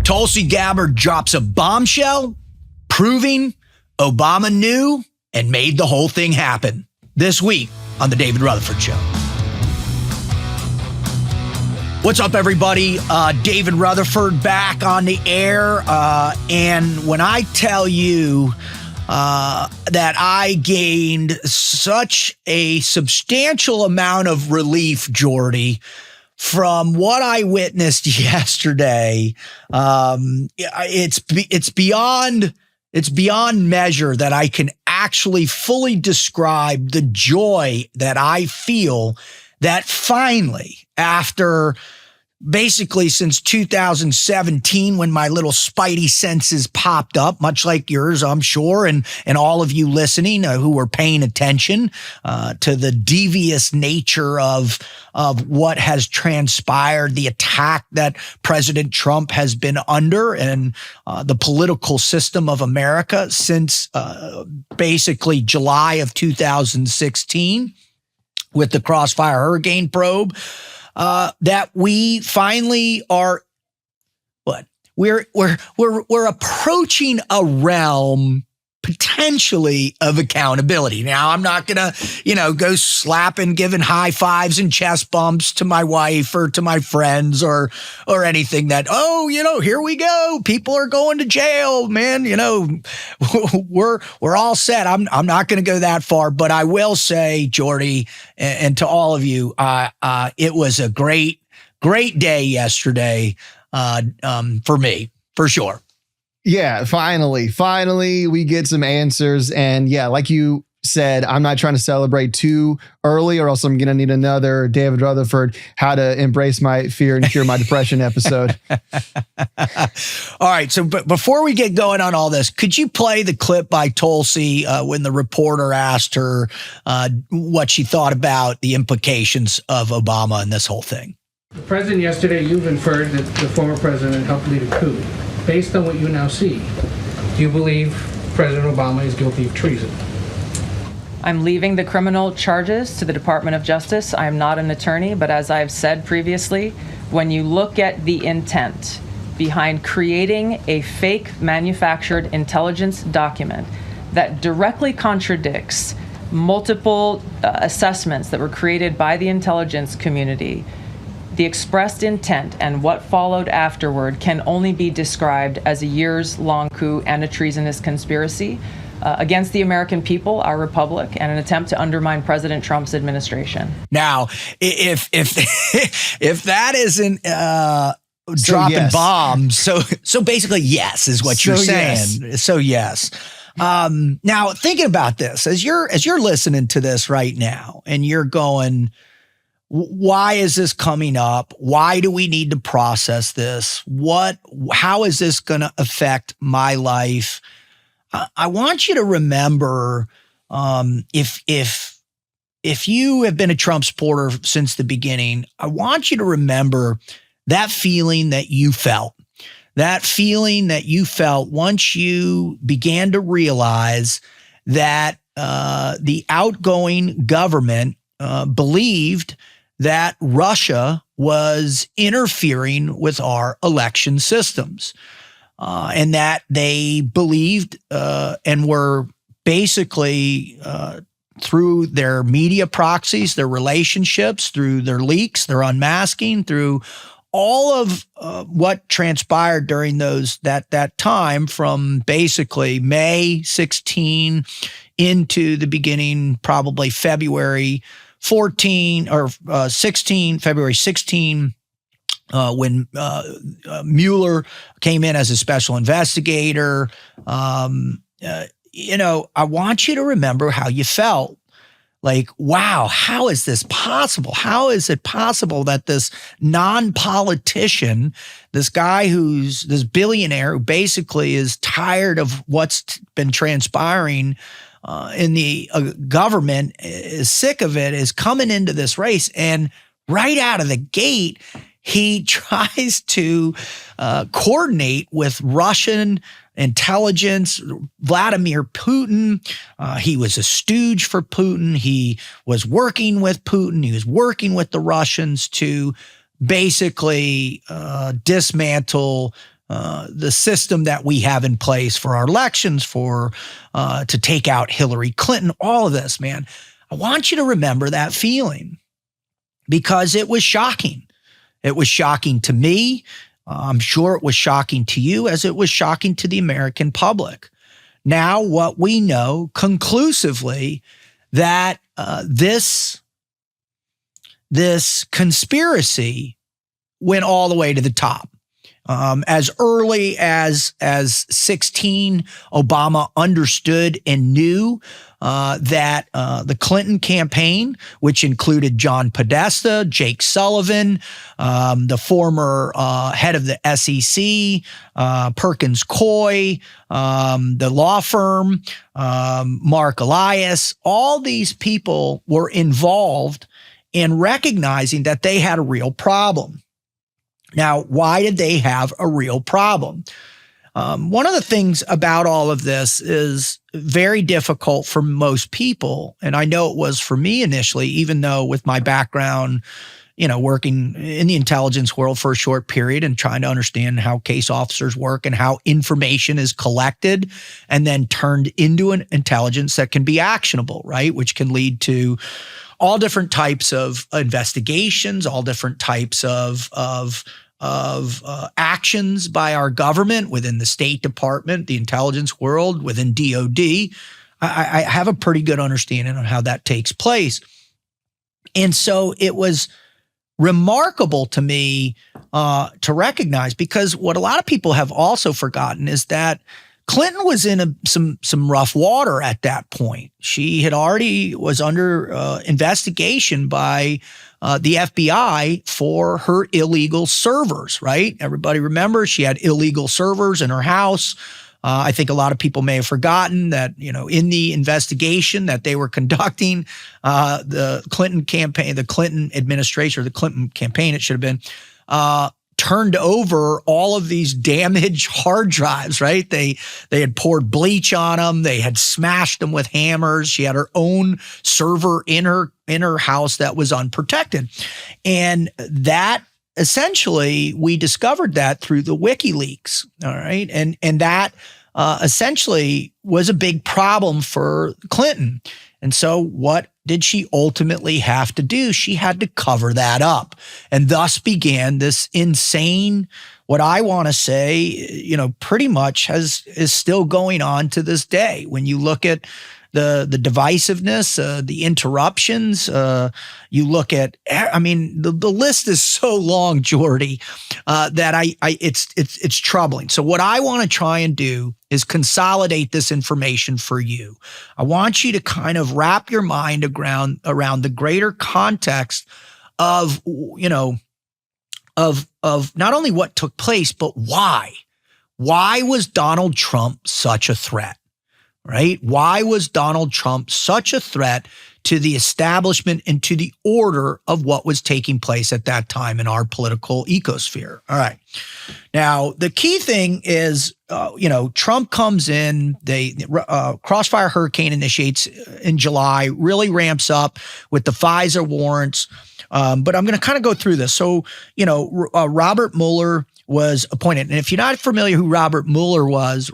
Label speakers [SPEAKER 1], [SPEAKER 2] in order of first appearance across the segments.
[SPEAKER 1] Tulsi Gabbard drops a bombshell, proving Obama knew and made the whole thing happen. This week on The David Rutherford Show. What's up, everybody? David Rutherford back on the air. And when I tell you that I gained such a substantial amount of relief, Jordy, from what I witnessed yesterday, it's beyond measure that I can actually fully describe the joy that I feel that finally, after basically since 2017, when my little spidey senses popped up, much like yours, I'm sure, and all of you listening who were paying attention to the devious nature of what has transpired, the attack that President Trump has been under and the political system of America since basically July of 2016 with the Crossfire Hurricane probe. That we finally are, we're approaching a realm potentially of accountability. Now, I'm not gonna, go slapping, giving high fives and chest bumps to my wife or to my friends or anything that, here we go. People are going to jail, man. We're all set. I'm not going to go that far, but I will say, Jordy, and to all of you, it was a great day yesterday, for me, for sure.
[SPEAKER 2] Yeah, finally we get some answers. And yeah, like you said, I'm not trying to celebrate too early or else I'm going to need another David Rutherford, how to embrace my fear and cure my depression episode.
[SPEAKER 1] All right. So before we get going on all this, could you play the clip by Tulsi when the reporter asked her what she thought about the implications of Obama and this whole thing?
[SPEAKER 3] The president yesterday, you've inferred that the former president helped lead a coup. Based on what you now see, do you believe President Obama is guilty of treason?
[SPEAKER 4] I'm leaving the criminal charges to the Department of Justice. I am not an attorney, but as I've said previously, when you look at the intent behind creating a fake manufactured intelligence document that directly contradicts multiple assessments that were created by the intelligence community, the expressed intent and what followed afterward can only be described as a years-long coup and a treasonous conspiracy against the American people, our republic, and an attempt to undermine President Trump's administration.
[SPEAKER 1] Now, if that isn't dropping bombs, so basically yes is what you're saying. Yes. So yes. Now thinking about this, as you're listening to this right now, and you're going, why is this coming up? Why do we need to process this? How is this going to affect my life? I want you to remember, if you have been a Trump supporter since the beginning, I want you to remember that feeling that you felt once you began to realize that the outgoing government believed that Russia was interfering with our election systems, and that they believed and were basically through their media proxies, their relationships, through their leaks, their unmasking, through all of what transpired during that time from basically May 16 into the beginning, probably February 14 or 16, February 16, when Mueller came in as a special investigator. I want you to remember how you felt. Like, wow, how is this possible? How is it possible that this non-politician, this guy this billionaire who basically is tired of what's been transpiring in the government, is sick of it, is coming into this race, and right out of the gate, he tries to coordinate with Russian intelligence, Vladimir Putin. He was a stooge for Putin. He was working with Putin. He was working with the Russians to basically dismantle the system that we have in place for our elections, to take out Hillary Clinton, all of this, man. I want you to remember that feeling because it was shocking. It was shocking to me. I'm sure it was shocking to you as it was shocking to the American public. Now, what we know conclusively that this conspiracy went all the way to the top. As early as 16, Obama understood and knew that the Clinton campaign, which included John Podesta, Jake Sullivan, the former head of the SEC, Perkins Coie, the law firm, Mark Elias, all these people were involved in recognizing that they had a real problem. Now, why did they have a real problem? One of the things about all of this is very difficult for most people. And I know it was for me initially, even though with my background, working in the intelligence world for a short period and trying to understand how case officers work and how information is collected and then turned into an intelligence that can be actionable, right? Which can lead to all different types of investigations, all different types of actions by our government within the State Department, the intelligence world, within DOD. I have a pretty good understanding of how that takes place. And so it was remarkable to me to recognize, because what a lot of people have also forgotten is that Clinton was in some rough water at that point. She had already was under investigation by the FBI for her illegal servers, right? Everybody remembers she had illegal servers in her house. I think a lot of people may have forgotten that, in the investigation that they were conducting, the Clinton campaign, the Clinton administration, or the Clinton campaign, it should have been, turned over all of these damaged hard drives, right? They had poured bleach on them. They had smashed them with hammers. She had her own server in her house that was unprotected. And that essentially, we discovered that through the WikiLeaks, all right? And that essentially was a big problem for Clinton. And so what did she ultimately have to do? She had to cover that up. And thus began this insane, what I want to say, pretty much is still going on to this day. When you look at the divisiveness, the interruptions, you look at, the list is so long, Jordy, that it's troubling. So what I want to try and do is consolidate this information for you. I want you to kind of wrap your mind around the greater context of, of not only what took place, but why. Why was Donald Trump such a threat? Right? Why was Donald Trump such a threat to the establishment and to the order of what was taking place at that time in our political ecosphere? All right. Now, the key thing is, Trump comes in, Crossfire Hurricane initiates in July, really ramps up with the FISA warrants. But I'm going to kind of go through this. So, Robert Mueller was appointed. And if you're not familiar who Robert Mueller was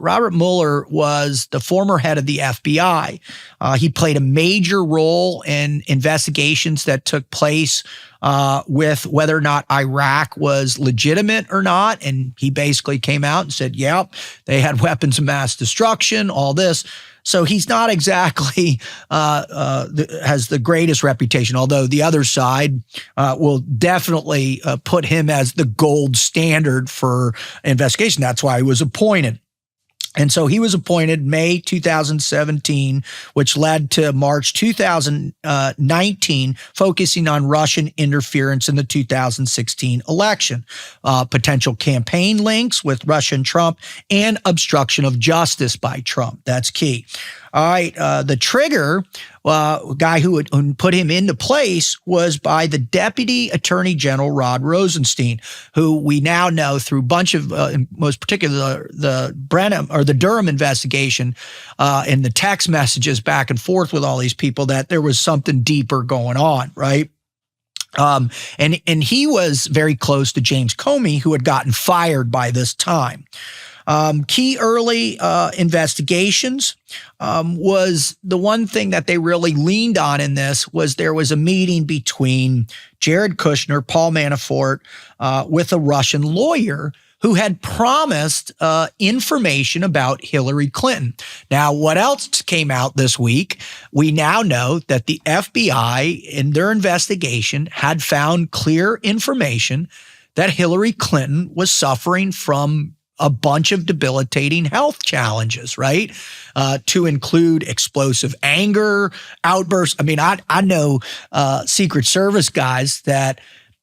[SPEAKER 1] the former head of the FBI. He played a major role in investigations that took place with whether or not Iraq was legitimate or not. And he basically came out and said, yep, they had weapons of mass destruction, all this. So he's not exactly has the greatest reputation, although the other side will definitely put him as the gold standard for investigation. That's why he was appointed. And so he was appointed May 2017, which led to March 2019, focusing on Russian interference in the 2016 election, potential campaign links with Russia and Trump, and obstruction of justice by Trump. That's key. All right. The trigger guy who put him into place was by the Deputy Attorney General Rod Rosenstein, who we now know through a bunch of, most particularly the Brennan or the Durham investigation and the text messages back and forth with all these people, that there was something deeper going on, right? And he was very close to James Comey, who had gotten fired by this time. Key early investigations was the one thing that they really leaned on in this was there was a meeting between Jared Kushner, Paul Manafort, with a Russian lawyer who had promised information about Hillary Clinton. Now, what else came out this week? We now know that the FBI, in their investigation, had found clear information that Hillary Clinton was suffering from a bunch of debilitating health challenges, right? To include explosive anger, outbursts. I mean, I know Secret Service guys that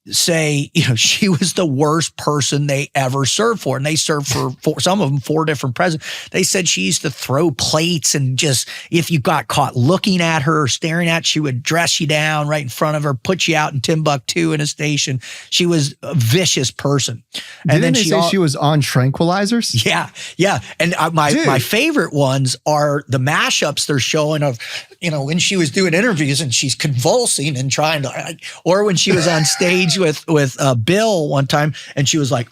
[SPEAKER 1] say, she was the worst person they ever served for. And they served for some of them, 4 different presidents. They said she used to throw plates and just, if you got caught looking at her or staring at, she would dress you down right in front of her, put you out in Timbuktu in a station. She was a vicious person. And
[SPEAKER 2] Didn't they say she was on tranquilizers?
[SPEAKER 1] Yeah. And my favorite ones are the mashups they're showing of, when she was doing interviews and she's convulsing and trying to, or when she was on stage with Bill one time and she was like,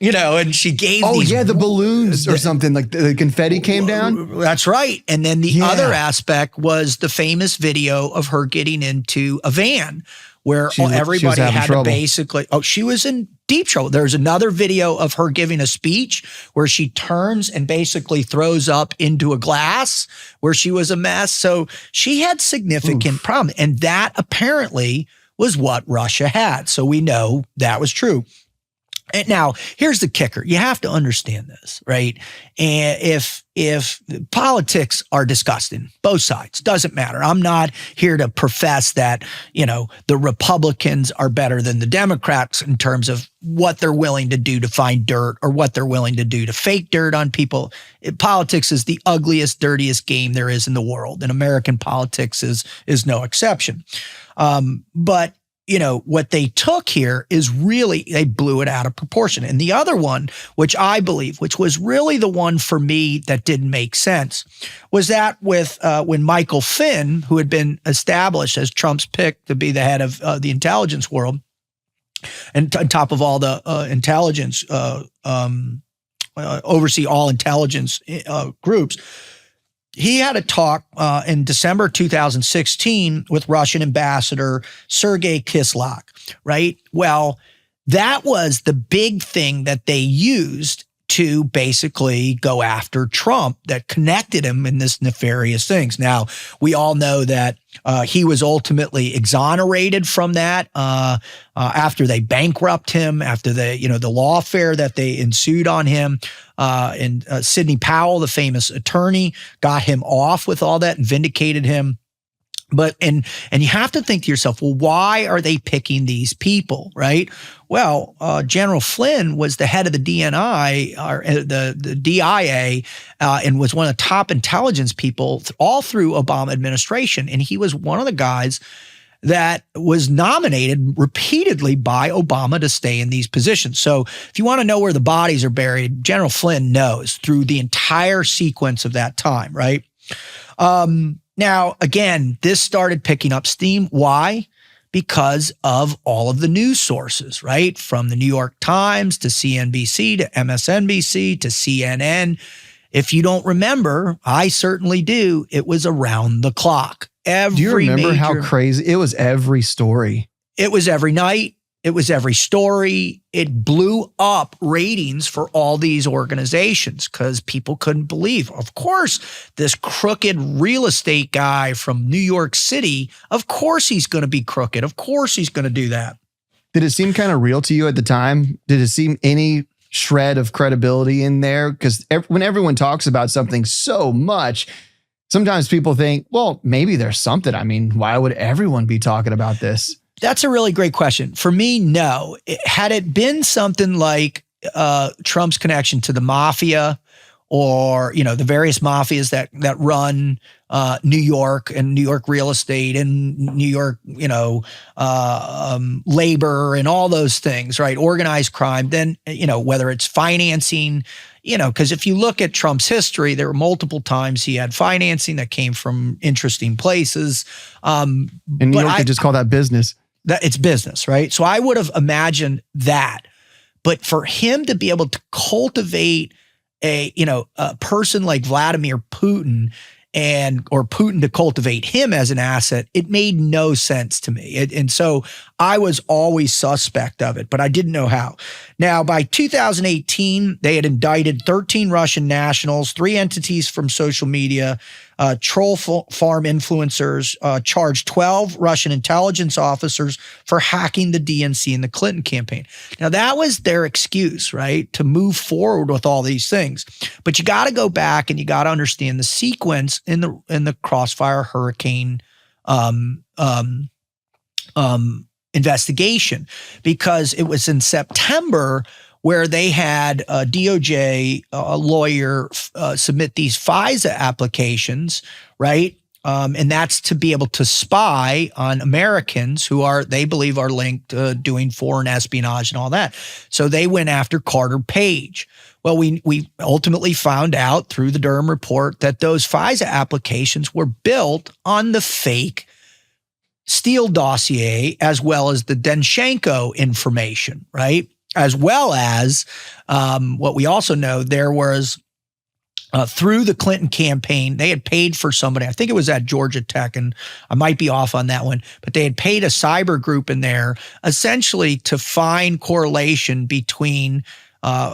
[SPEAKER 1] and she gave
[SPEAKER 2] the balloons or something, like the confetti came down.
[SPEAKER 1] That's right. And then the other aspect was the famous video of her getting into a van where everybody had to basically, she was in deep trouble. There's another video of her giving a speech where she turns and basically throws up into a glass where she was a mess. So she had significant problems. And that apparently was what Russia had. So we know that was true. And now, here's the kicker. You have to understand this, right? And if politics are disgusting, both sides, doesn't matter. I'm not here to profess that, the Republicans are better than the Democrats in terms of what they're willing to do to find dirt or what they're willing to do to fake dirt on people. Politics is the ugliest, dirtiest game there is in the world, and American politics is no exception. But what they took here is really, they blew it out of proportion. And the other one, which I believe, which was really the one for me that didn't make sense, was that with when Michael Flynn, who had been established as Trump's pick to be the head of the intelligence world, and on top of all the intelligence, oversee all intelligence groups, he had a talk in December 2016 with Russian ambassador Sergei Kislyak, right? Well, that was the big thing that they used to basically go after Trump that connected him in this nefarious things. Now, we all know that he was ultimately exonerated from that after they bankrupt him, after the lawfare that they ensued on him. And Sidney Powell, the famous attorney, got him off with all that and vindicated him. But and you have to think to yourself, well, why are they picking these people, right? Well, General Flynn was the head of the DNI or the DIA and was one of the top intelligence people all through Obama administration, and he was one of the guys that was nominated repeatedly by Obama to stay in these positions. So if you want to know where the bodies are buried, General Flynn knows through the entire sequence of that time, right? Now, again, this started picking up steam. Why? Because of all of the news sources, right? From the New York Times to CNBC to MSNBC to CNN. If you don't remember, I certainly do, it was around the clock. Do you remember how
[SPEAKER 2] crazy? It was every story.
[SPEAKER 1] It was every night. It was every story. It blew up ratings for all these organizations because people couldn't believe. Of course, this crooked real estate guy from New York City, of course he's going to be crooked. Of course he's going to do that.
[SPEAKER 2] Did it seem kind of real to you at the time? Did it seem any shred of credibility in there? Because when everyone talks about something so much, sometimes people think, well, maybe there's something. I mean, why would everyone be talking about this?
[SPEAKER 1] That's a really great question. For me, no. Had it been something like Trump's connection to the mafia or, the various mafias that run New York and New York real estate and New York, labor and all those things, right? Organized crime, then, whether it's financing, because if you look at Trump's history, there were multiple times he had financing that came from interesting places.
[SPEAKER 2] In New York, they just call that business.
[SPEAKER 1] That it's business, right? So I would have imagined that. But for him to be able to cultivate a person like Vladimir Putin or Putin to cultivate him as an asset, it made no sense to me. And so I was always suspect of it, but I didn't know how. Now, by 2018, they had indicted 13 Russian nationals, 3 entities from social media, troll farm influencers, charged 12 Russian intelligence officers for hacking the DNC and the Clinton campaign. Now, that was their excuse, right, to move forward with all these things. But you got to go back and you got to understand the sequence in the Crossfire Hurricane investigation, because it was in September where they had a DOJ lawyer submit these FISA applications, right? And that's to be able to spy on Americans who they believe are linked to doing foreign espionage and all that. So they went after Carter Page. Well, we ultimately found out through the Durham Report that those FISA applications were built on the fake Steele dossier, as well as the Denchenko information, right? As well as what we also know, there was through the Clinton campaign, they had paid for somebody, I think it was at Georgia Tech, and I might be off on that one, but they had paid a cyber group in there essentially to find correlation between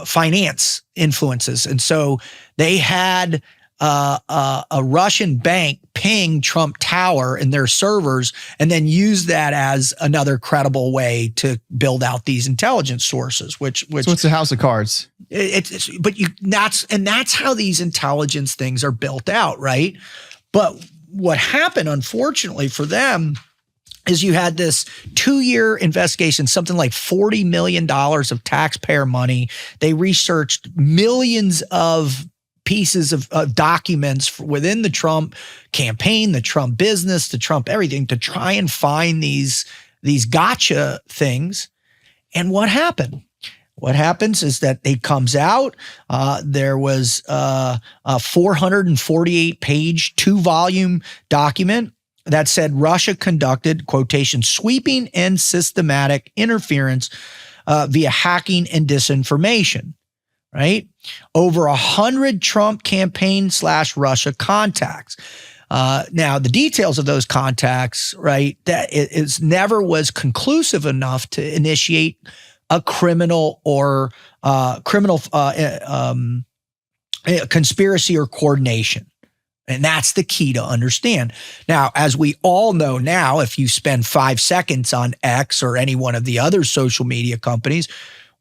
[SPEAKER 1] finance influences. And so they had a Russian bank ping Trump Tower in their servers and then use that as another credible way to build out these intelligence sources, which
[SPEAKER 2] so it's a house of cards.
[SPEAKER 1] That's how these intelligence things are built out, right? But what happened, unfortunately for them, is you had this 2-year investigation, something like $40 million of taxpayer money. They researched millions of pieces of documents within the Trump campaign, the Trump business, the Trump everything, to try and find these gotcha things. And what happened? What happens is that it comes out. There was a 448-page, 2-volume document that said Russia conducted, quotation, sweeping and systematic interference via hacking and disinformation, right? Over 100 Trump campaign / Russia contacts. Now, the details of those contacts, right, that it never was conclusive enough to initiate a criminal or conspiracy or coordination. And that's the key to understand. Now, as we all know now, if you spend 5 seconds on X or any one of the other social media companies,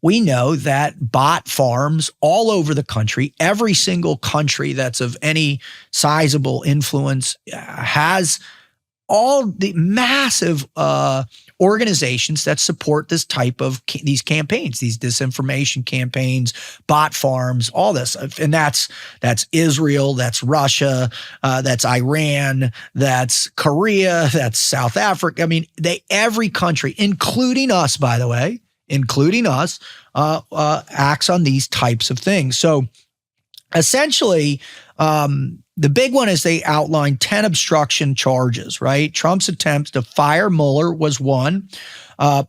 [SPEAKER 1] we know that bot farms all over the country, every single country that's of any sizable influence has all the massive organizations that support this type of these campaigns, these disinformation campaigns, bot farms, all this. And that's Israel, that's Russia, that's Iran, that's Korea, that's South Africa. I mean, every country, including us, by the way, including us, acts on these types of things. So essentially, the big one is they outlined 10 obstruction charges, right? Trump's attempts to fire Mueller was one,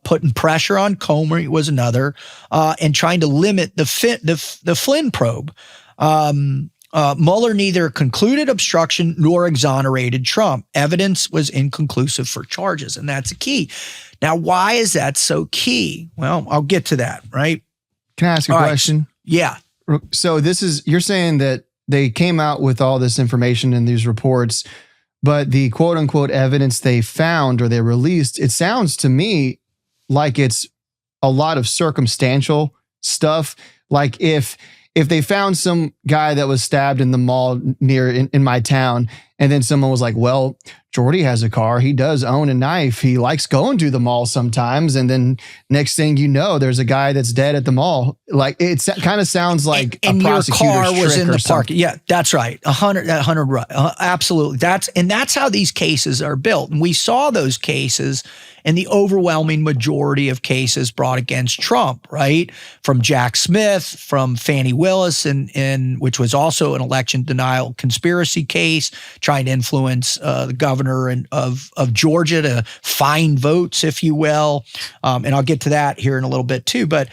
[SPEAKER 1] putting pressure on Comey was another, and trying to limit the Flynn probe. Mueller neither concluded obstruction nor exonerated Trump. Evidence was inconclusive for charges, and that's a key. Now, why is that so key? Well, I'll get to that, right?
[SPEAKER 2] Can I ask a question?
[SPEAKER 1] Yeah.
[SPEAKER 2] So you're saying that they came out with all this information in these reports, but the quote unquote evidence they found or they released, it sounds to me like it's a lot of circumstantial stuff. Like if they found some guy that was stabbed in the mall near in my town, and then someone was like, well, Jordy has a car. He does own a knife. He likes going to the mall sometimes. And then next thing you know, there's a guy that's dead at the mall. Like it kind of sounds like
[SPEAKER 1] and
[SPEAKER 2] a prosecutor's
[SPEAKER 1] your car was in the park.
[SPEAKER 2] Something.
[SPEAKER 1] Yeah, that's right. 100 right. Absolutely. That's how these cases are built. And we saw those cases in the overwhelming majority of cases brought against Trump, right? From Jack Smith, from Fani Willis, which was also an election denial conspiracy case, trying trying to influence the governor of Georgia to find votes, if you will. And I'll get to that here in a little bit too. But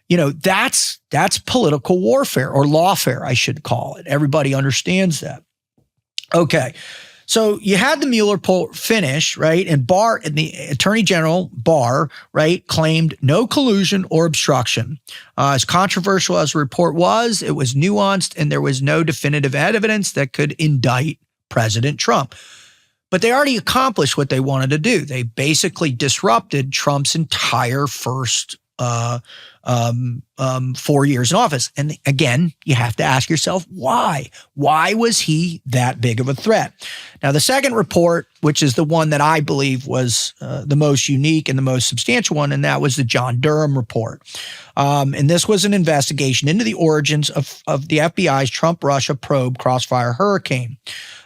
[SPEAKER 1] that's political warfare, or lawfare, I should call it. Everybody understands that. Okay. So you had the Mueller report finish, right? And the Attorney General Barr, right, claimed no collusion or obstruction. As controversial as the report was, it was nuanced, and there was no definitive evidence that could indict President Trump. But they already accomplished what they wanted to do. They basically disrupted Trump's entire first 4 years in office. And again, you have to ask yourself, why? Why was he that big of a threat? Now, the second report, which is the one that I believe was the most unique and the most substantial one, and that was the John Durham Report. And this was an investigation into the origins of the FBI's Trump-Russia probe Crossfire Hurricane.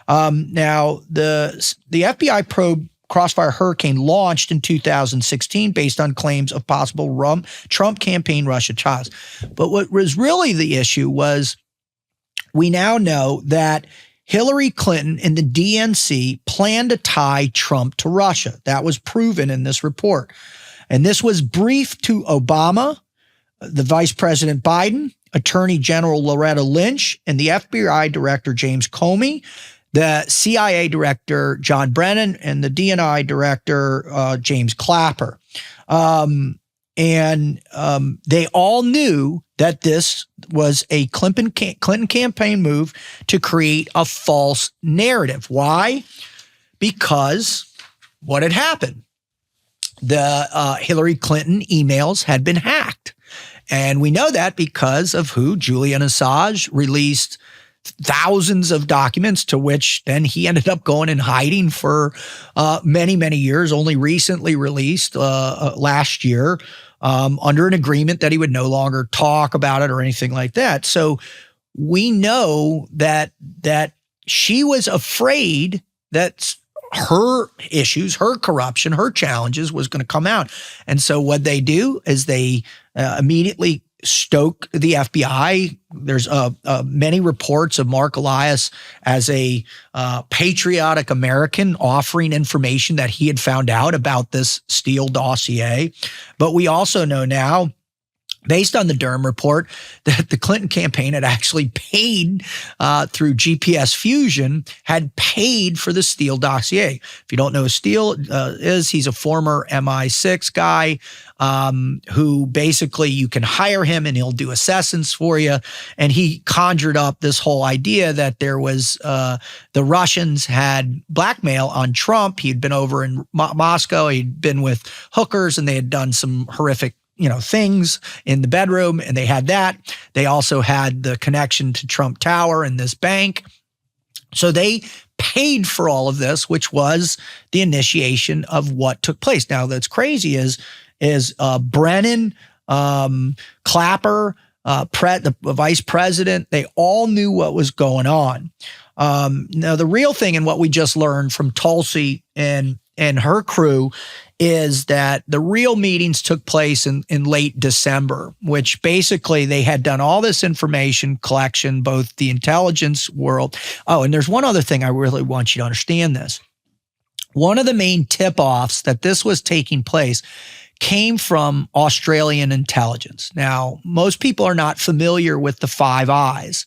[SPEAKER 1] Now, the FBI probe Crossfire Hurricane launched in 2016 based on claims of possible Trump campaign Russia ties. But what was really the issue was, we now know that Hillary Clinton and the DNC planned to tie Trump to Russia. That was proven in this report. And this was briefed to Obama, the Vice President Biden, Attorney General Loretta Lynch, and the FBI Director James Comey, the CIA Director John Brennan, and the DNI Director James Clapper. And they all knew that this was a Clinton campaign move to create a false narrative. Why? Because what had happened? The Hillary Clinton emails had been hacked. And we know that because of who? Julian Assange released thousands of documents, to which then he ended up going in hiding for many, many years, only recently released last year under an agreement that he would no longer talk about it or anything like that. So we know that she was afraid that her issues, her corruption, her challenges was going to come out. And so what they do is they immediately stoke the FBI. There's many reports of Mark Elias as a patriotic American offering information that he had found out about this Steele dossier. But we also know now, based on the Durham report, that the Clinton campaign had actually paid through GPS Fusion, had paid for the Steele dossier. If you don't know who Steele is, he's a former MI6 guy who basically you can hire him and he'll do assessments for you. And he conjured up this whole idea that there was the Russians had blackmail on Trump. He'd been over in Moscow. He'd been with hookers and they had done some horrific things in the bedroom, and they had that. They also had the connection to Trump Tower and this bank. So they paid for all of this, which was the initiation of what took place. Now, that's crazy is Brennan, Clapper, the vice president, they all knew what was going on. Now, the real thing, and what we just learned from Tulsi and her crew, is that the real meetings took place in late December, which basically they had done all this information collection, both the intelligence world. Oh, and there's one other thing I really want you to understand this. One of the main tip-offs that this was taking place came from Australian intelligence. Now, most people are not familiar with the Five Eyes.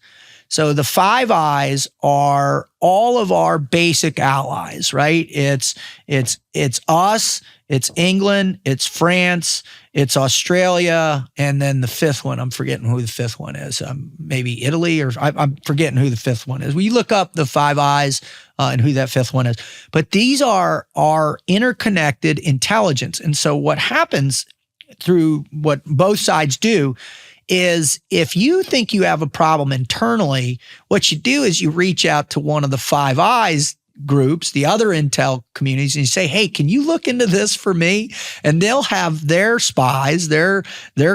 [SPEAKER 1] So the Five Eyes are all of our basic allies, right? It's us, it's England, it's France, it's Australia, and then the fifth one, I'm forgetting who the fifth one is. Maybe Italy, or I'm forgetting who the fifth one is. We look up the Five Eyes and who that fifth one is. But these are interconnected intelligence. And so what happens through what both sides do is, if you think you have a problem internally, what you do is you reach out to one of the Five Eyes groups, the other intel communities, and you say, hey, can you look into this for me? And they'll have their spies, their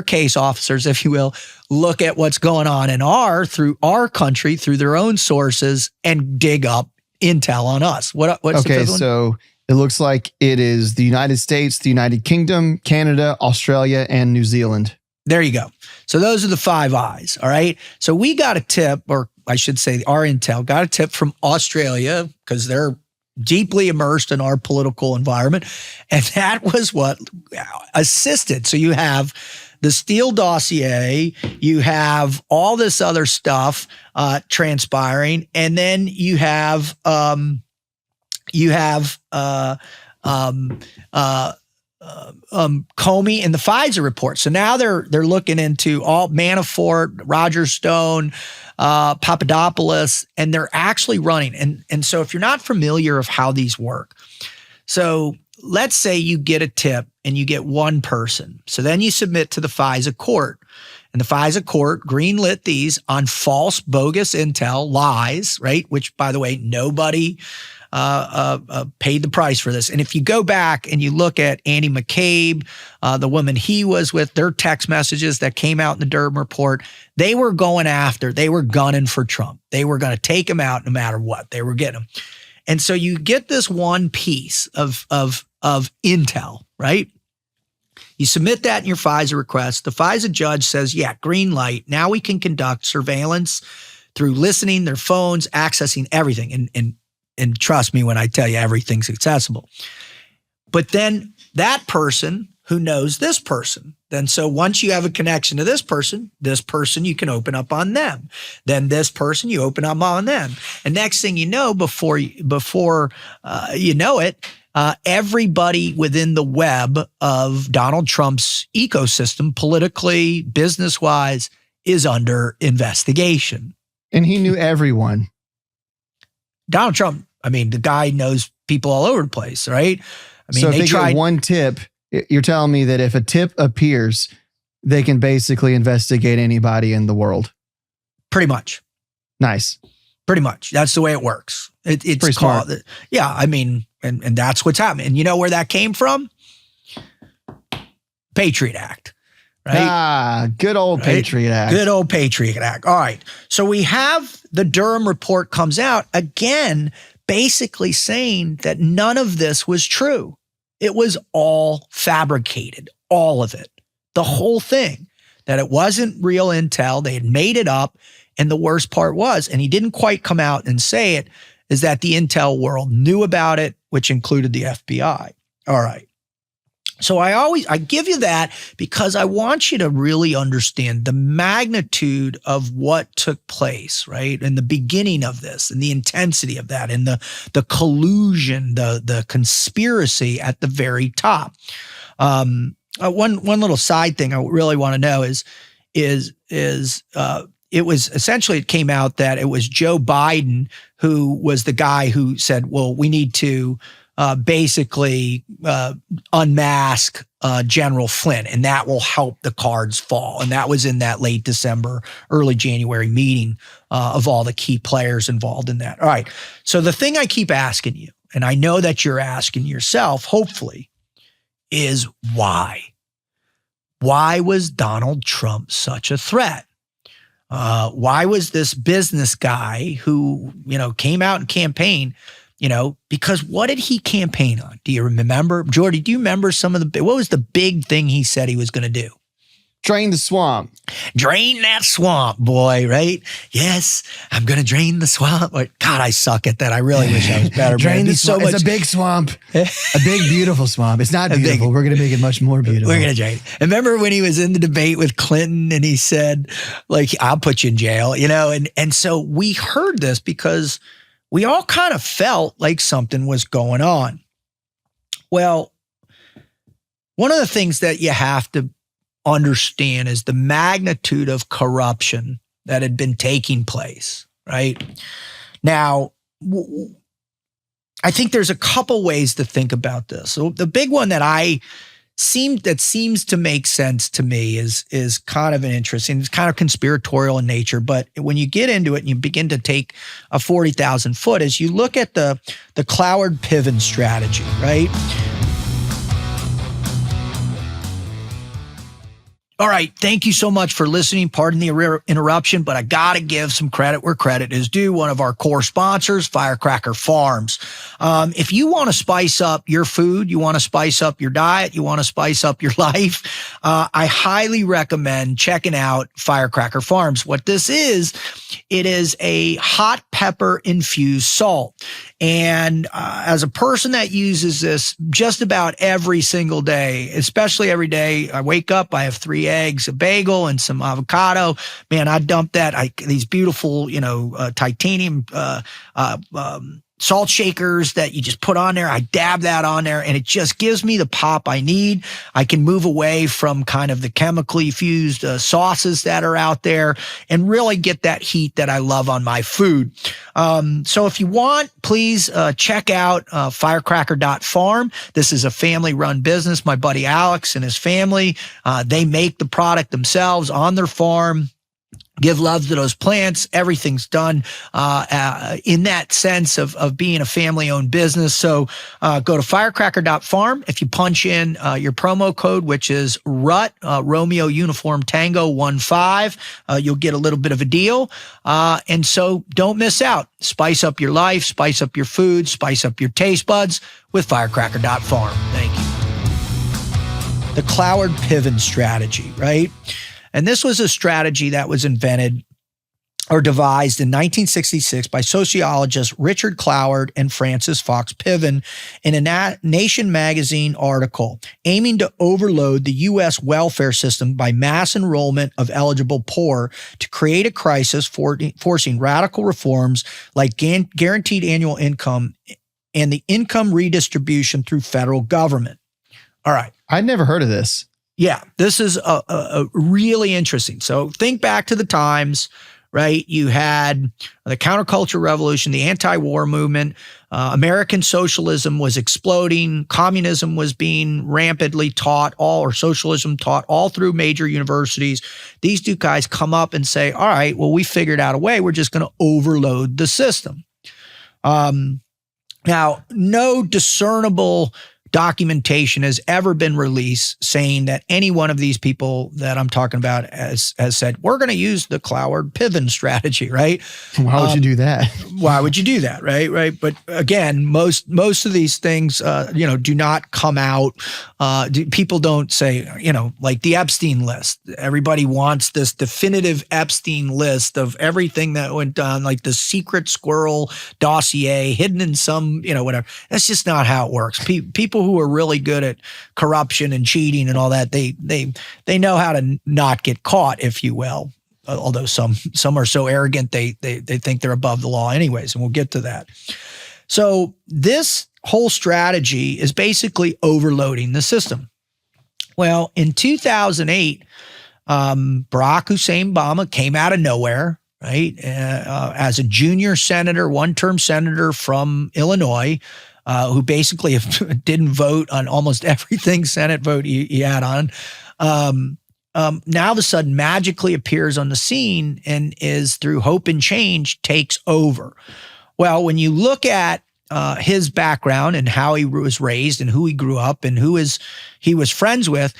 [SPEAKER 1] case officers, if you will, look at what's going on through our country, through their own sources, and dig up intel on us. What's the fifth one?
[SPEAKER 2] So it looks like it is the United States, the United Kingdom, Canada, Australia, and New Zealand.
[SPEAKER 1] There you go. So those are the Five Eyes. All right. So we got a tip, or I should say our intel got a tip from Australia, because they're deeply immersed in our political environment. And that was what assisted. So you have the Steele dossier, you have all this other stuff transpiring, and then you have Comey and the FISA report. So now they're looking into all Manafort, Roger Stone, Papadopoulos, and they're actually running. And so if you're not familiar of how these work, so let's say you get a tip and you get one person. So then you submit to the FISA court, and the FISA court greenlit these on false, bogus intel, lies, right? Which, by the way, nobody paid the price for this. And if you go back and you look at Andy McCabe, the woman he was with, their text messages that came out in the Durham Report, they were gunning for Trump. They were going to take him out no matter what. They were getting him. And so you get this one piece of intel, right? You submit that in your FISA request. The FISA judge says, yeah, green light. Now we can conduct surveillance through listening, their phones, accessing everything. And trust me when I tell you everything's accessible. But then that person who knows this person, then so once you have a connection to this person you can open up on them. Then this person, you open up on them. And next thing you know, before you know it, everybody within the web of Donald Trump's ecosystem, politically, business-wise, is under investigation.
[SPEAKER 2] And he knew everyone.
[SPEAKER 1] Donald Trump, I mean, the guy knows people all over the place, right? I mean,
[SPEAKER 2] so if they get one tip, you're telling me that if a tip appears, they can basically investigate anybody in the world.
[SPEAKER 1] Pretty much.
[SPEAKER 2] Nice.
[SPEAKER 1] Pretty much. That's the way it works. It's
[SPEAKER 2] pretty
[SPEAKER 1] called,
[SPEAKER 2] smart.
[SPEAKER 1] Yeah, I mean, and that's what's happening. And you know where that came from? Patriot Act. Right?
[SPEAKER 2] Ah, good old Patriot Act.
[SPEAKER 1] Good old Patriot Act. All right. So we have the Durham Report comes out again, basically saying that none of this was true. It was all fabricated, all of it, the whole thing, that it wasn't real intel. They had made it up. And the worst part was, and he didn't quite come out and say it, is that the intel world knew about it, which included the FBI. All right. So I give you that because I want you to really understand the magnitude of what took place, right? In the beginning of this and the intensity of that and the collusion, the conspiracy at the very top. One little side thing I really want to know is it was essentially, it came out that it was Joe Biden who was the guy who said, well, we need to basically unmask General Flynn, and that will help the cards fall. And that was in that late December, early January meeting of all the key players involved in that. All right. So the thing I keep asking you, and I know that you're asking yourself, hopefully, is why? Why was Donald Trump such a threat? Why was this business guy who, came out and campaigned, because what did he campaign on? Do you remember? Jordy, do you remember what was the big thing he said he was going to do?
[SPEAKER 2] Drain the swamp. Drain
[SPEAKER 1] that swamp, boy, right? Yes, I'm going to drain the swamp. God, I suck at that. I really wish I was better.
[SPEAKER 2] Drain the swamp. It's a big swamp. A big, beautiful swamp. It's not beautiful. We're going to make it much more beautiful.
[SPEAKER 1] We're going to drain it. Remember when he was in the debate with Clinton and he said, I'll put you in jail, and so we heard this because we all kind of felt like something was going on. Well, one of the things that you have to understand is the magnitude of corruption that had been taking place, right? Now, I think there's a couple ways to think about this. So the big one that seems to make sense to me is kind of an interesting, it's kind of conspiratorial in nature, but when you get into it and you begin to take a 40,000 foot, as you look at the Cloward-Piven strategy, right? All right. Thank you so much for listening. Pardon the interruption, but I got to give some credit where credit is due. One of our core sponsors, Firecracker Farms. If you want to spice up your food, you want to spice up your diet, you want to spice up your life, I highly recommend checking out Firecracker Farms. What this is, it is a hot pepper infused salt. And as a person that uses this just about every single day, especially every day, I wake up, I have 3 eggs, a bagel, and some avocado. Man, I dump that. These beautiful, titanium salt shakers that you just put on there. I dab that on there, and it just gives me the pop I need. I can move away from kind of the chemically fused sauces that are out there and really get that heat that I love on my food. So if you want, please check out firecracker.farm. This is a family-run business. My buddy Alex and his family, they make the product themselves on their farm. Give love to those plants. Everything's done in that sense of being a family-owned business. So go to firecracker.farm. If you punch in your promo code, which is RUT, Romeo Uniform Tango 15, you'll get a little bit of a deal. And so don't miss out. Spice up your life, spice up your food, spice up your taste buds with firecracker.farm. Thank you. The Cloward-Piven Strategy, right? And this was a strategy that was invented or devised in 1966 by sociologists Richard Cloward and Francis Fox Piven in a Nation magazine article aiming to overload the U.S. welfare system by mass enrollment of eligible poor to create a crisis forcing radical reforms like guaranteed annual income and the income redistribution through federal government. All right.
[SPEAKER 2] I'd never heard of this.
[SPEAKER 1] Yeah, this is a really interesting. So think back to the times, right? You had the counterculture revolution, the anti-war movement. American socialism was exploding. Communism was being rampantly taught, socialism taught all through major universities. These two guys come up and say, all right, well, we figured out a way. We're just going to overload the system. Now, no discernible documentation has ever been released saying that any one of these people that I'm talking about has said, we're going to use the Cloward-Piven strategy, right?
[SPEAKER 2] Why would you do that?
[SPEAKER 1] Why would you do that, right? Right. But again, most of these things, do not come out. People don't say, like the Epstein list. Everybody wants this definitive Epstein list of everything that went on, like the secret squirrel dossier hidden in some, whatever. That's just not how it works. People who are really good at corruption and cheating and all that, they know how to not get caught, if you will. Although some are so arrogant they think they're above the law anyways, and we'll get to that. So this whole strategy is basically overloading the system. Well, in 2008, Barack Hussein Obama came out of nowhere, right? As a junior senator, one-term senator from Illinois, who basically didn't vote on almost everything Senate vote he had on, now of a sudden magically appears on the scene and is, through hope and change, takes over. Well, when you look at his background and how he was raised and who he grew up and who he was friends with,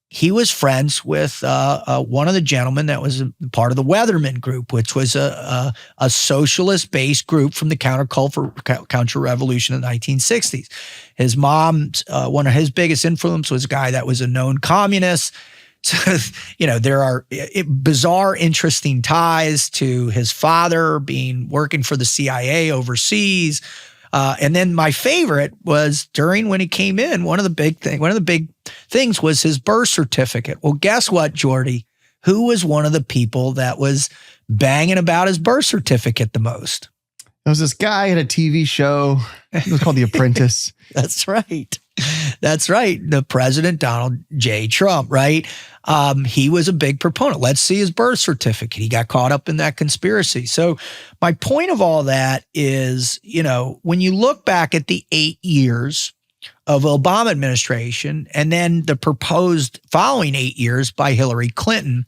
[SPEAKER 1] he was friends with one of the gentlemen that was part of the Weatherman Group, which was a socialist-based group from the counter revolution in the 1960s. His mom, one of his biggest influence was a guy that was a known communist. So, there are bizarre, interesting ties to his father working for the CIA overseas. And then my favorite was when he came in, one of the big things was his birth certificate. Well, guess what, Jordy? Who was one of the people that was banging about his birth certificate the most?
[SPEAKER 2] There was this guy at a TV show. It was called The Apprentice.
[SPEAKER 1] That's right. That's right. The President Donald J. Trump, right? He was a big proponent. Let's see his birth certificate. He got caught up in that conspiracy. So my point of all that is, when you look back at the 8 years of Obama administration and then the proposed following 8 years by Hillary Clinton,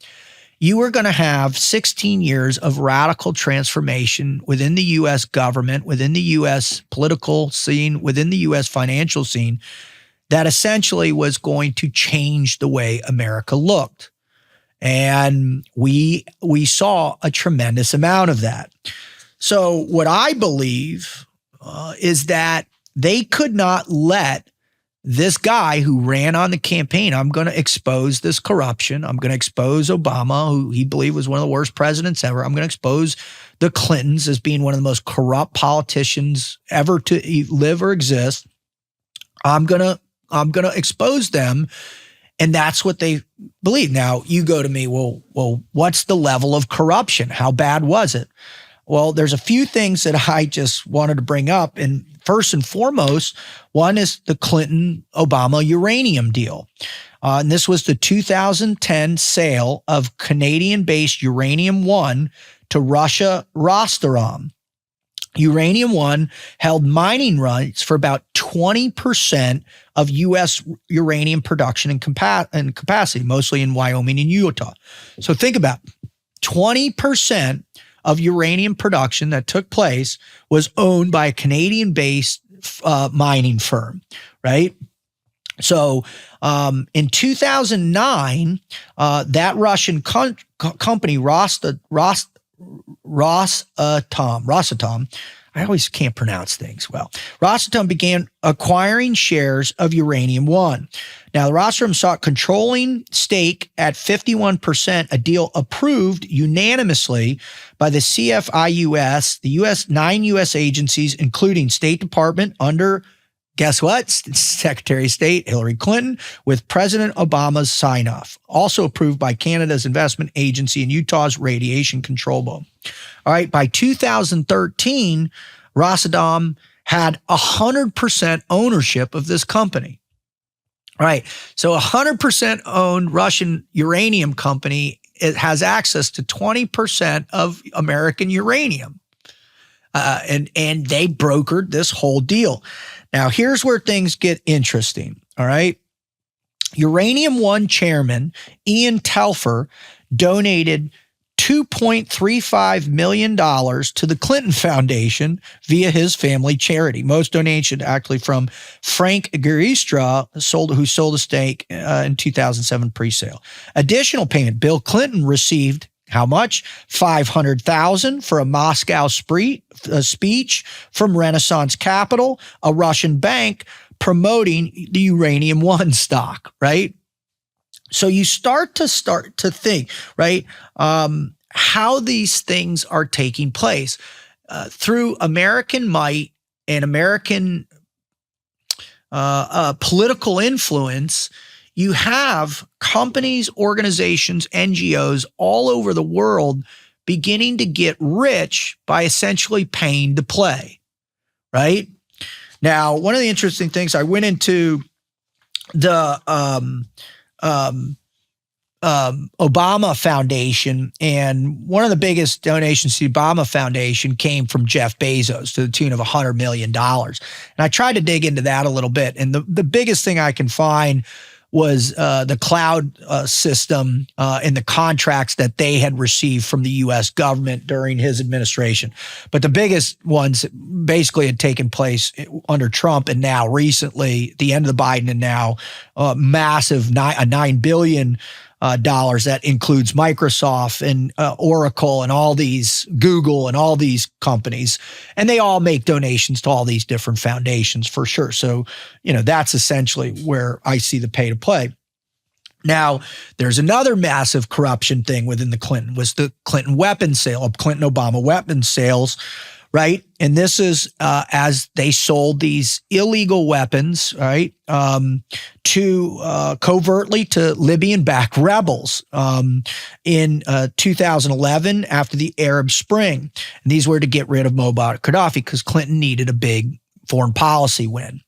[SPEAKER 1] you were going to have 16 years of radical transformation within the U.S. government, within the U.S. political scene, within the U.S. financial scene, that essentially was going to change the way America looked. And we saw a tremendous amount of that. So what I believe is that they could not let this guy who ran on the campaign, I'm going to expose this corruption. I'm going to expose Obama, who he believed was one of the worst presidents ever. I'm going to expose the Clintons as being one of the most corrupt politicians ever to live or exist. I'm going to expose them. And that's what they believe. Now, you go to me, well, what's the level of corruption? How bad was it? Well, there's a few things that I just wanted to bring up. And first and foremost, one is the Clinton-Obama uranium deal. And this was the 2010 sale of Canadian-based Uranium One to Russia Rosatom. Uranium One held mining rights for about 20% of U.S. uranium production and capacity, mostly in Wyoming and Utah. So think about 20% of uranium production that took place was owned by a Canadian-based mining firm, right? So in 2009, that Russian company, Rosatom, I always can't pronounce things well. Rosatom began acquiring shares of Uranium One. Now, the Rosatom sought controlling stake at 51%, a deal approved unanimously by the CFIUS, the 9 U.S. agencies, including State Department under, guess what? Secretary of State Hillary Clinton, with President Obama's sign-off. Also approved by Canada's investment agency and Utah's Radiation Control Board. All right, by 2013, Rosatom had 100% ownership of this company. All right, so 100% owned Russian uranium company, it has access to 20% of American uranium. And they brokered this whole deal. Now, here's where things get interesting, all right? Uranium One chairman Ian Telfer donated $2.35 million to the Clinton Foundation via his family charity. Most donations actually from Frank Giristra, who sold a stake in 2007 pre-sale. Additional payment, Bill Clinton received how much? $500,000 for a Moscow speech from Renaissance Capital, a Russian bank promoting the Uranium One stock, right? So you start to think, right, how these things are taking place through American might and American political influence. You have companies, organizations, NGOs all over the world beginning to get rich by essentially paying to play, right? Now, one of the interesting things, I went into the Obama Foundation, and one of the biggest donations to the Obama Foundation came from Jeff Bezos to the tune of $100 million. And I tried to dig into that a little bit. And the biggest thing I can find was the cloud system and the contracts that they had received from the U.S. government during his administration. But the biggest ones basically had taken place under Trump, and now recently, the end of the Biden, and now massive $9 billion that includes Microsoft and Oracle and all these, Google and all these companies. And they all make donations to all these different foundations for sure. So, that's essentially where I see the pay to play. Now, there's another massive corruption thing within the Clinton, was the Clinton weapons sale, Clinton-Obama weapons sales, right? And this is as they sold these illegal weapons, right, to covertly to Libyan-backed rebels in 2011 after the Arab Spring. And these were to get rid of Muammar Gaddafi because Clinton needed a big foreign policy win.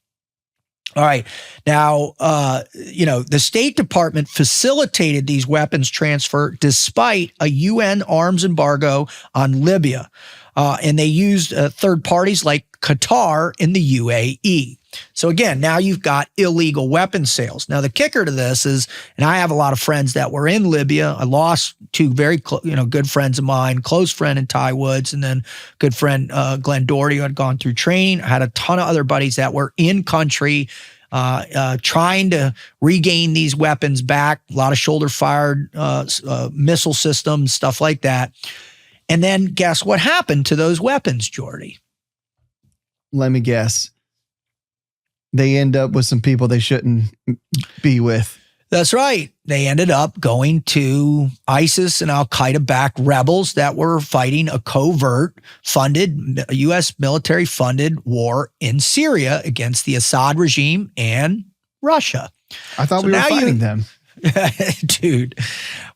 [SPEAKER 1] All right. Now, the State Department facilitated these weapons transfer despite a UN arms embargo on Libya. And they used third parties like Qatar in the UAE. So again, now you've got illegal weapons sales. Now the kicker to this is, and I have a lot of friends that were in Libya. I lost two very good friends of mine, close friend in Ty Woods, and then good friend Glenn Doherty, who had gone through training. I had a ton of other buddies that were in country trying to regain these weapons back, a lot of shoulder-fired missile systems, stuff like that. And then guess what happened to those weapons, Jordy?
[SPEAKER 2] Let me guess. They end up with some people they shouldn't be with.
[SPEAKER 1] That's right. They ended up going to ISIS and al-Qaeda-backed rebels that were fighting a covert funded, U.S. military funded war in Syria against the Assad regime and Russia.
[SPEAKER 2] I thought we were fighting them.
[SPEAKER 1] Dude.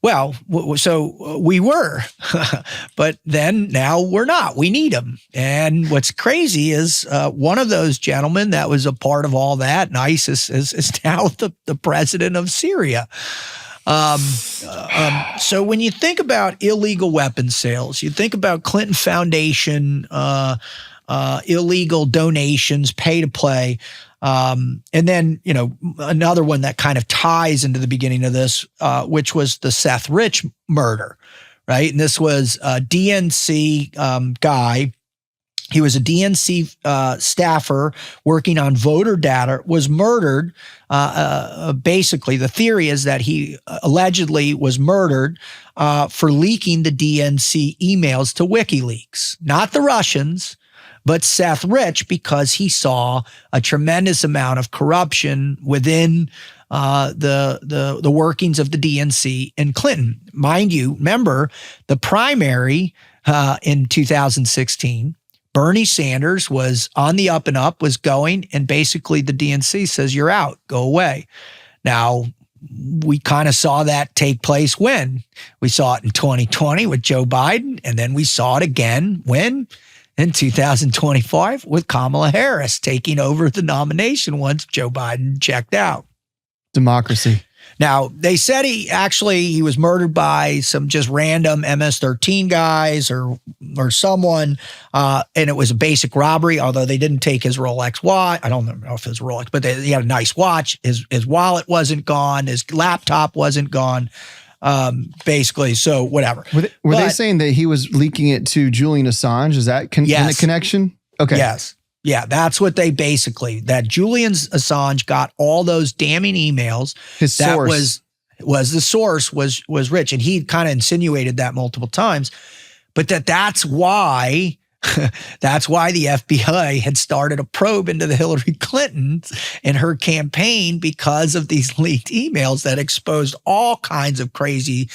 [SPEAKER 1] Well, so we were, but then now we're not. We need them. And what's crazy is one of those gentlemen that was a part of all that, and ISIS is now the president of Syria. So when you think about illegal weapons sales, you think about Clinton Foundation, illegal donations, pay to play. And then, another one that kind of ties into the beginning of this, which was the Seth Rich murder, right? And this was a DNC guy. He was a DNC staffer working on voter data, was murdered. Basically, the theory is that he allegedly was murdered for leaking the DNC emails to WikiLeaks, not the Russians, but Seth Rich, because he saw a tremendous amount of corruption within the workings of the DNC and Clinton. Mind you, remember the primary in 2016, Bernie Sanders was on the up and up, was going, and basically the DNC says, you're out, go away. Now, we kind of saw that take place when? We saw it in 2020 with Joe Biden, and then we saw it again when? In 2025 with Kamala Harris taking over the nomination once Joe Biden checked out.
[SPEAKER 2] Democracy.
[SPEAKER 1] Now, they said he was murdered by some just random MS-13 guys or someone, and it was a basic robbery, although they didn't take his Rolex watch. I don't know if it was Rolex, but he had a nice watch. His wallet wasn't gone. His laptop wasn't gone. Basically, so whatever.
[SPEAKER 2] Were they saying that he was leaking it to Julian Assange? Is that in the connection? Okay.
[SPEAKER 1] Yes. Yeah, that's what they basically, that Julian Assange got all those damning emails.
[SPEAKER 2] His source.
[SPEAKER 1] That was the source was Rich. And he kind of insinuated that multiple times, but that's why the FBI had started a probe into the Hillary Clinton and her campaign because of these leaked emails that exposed all kinds of crazy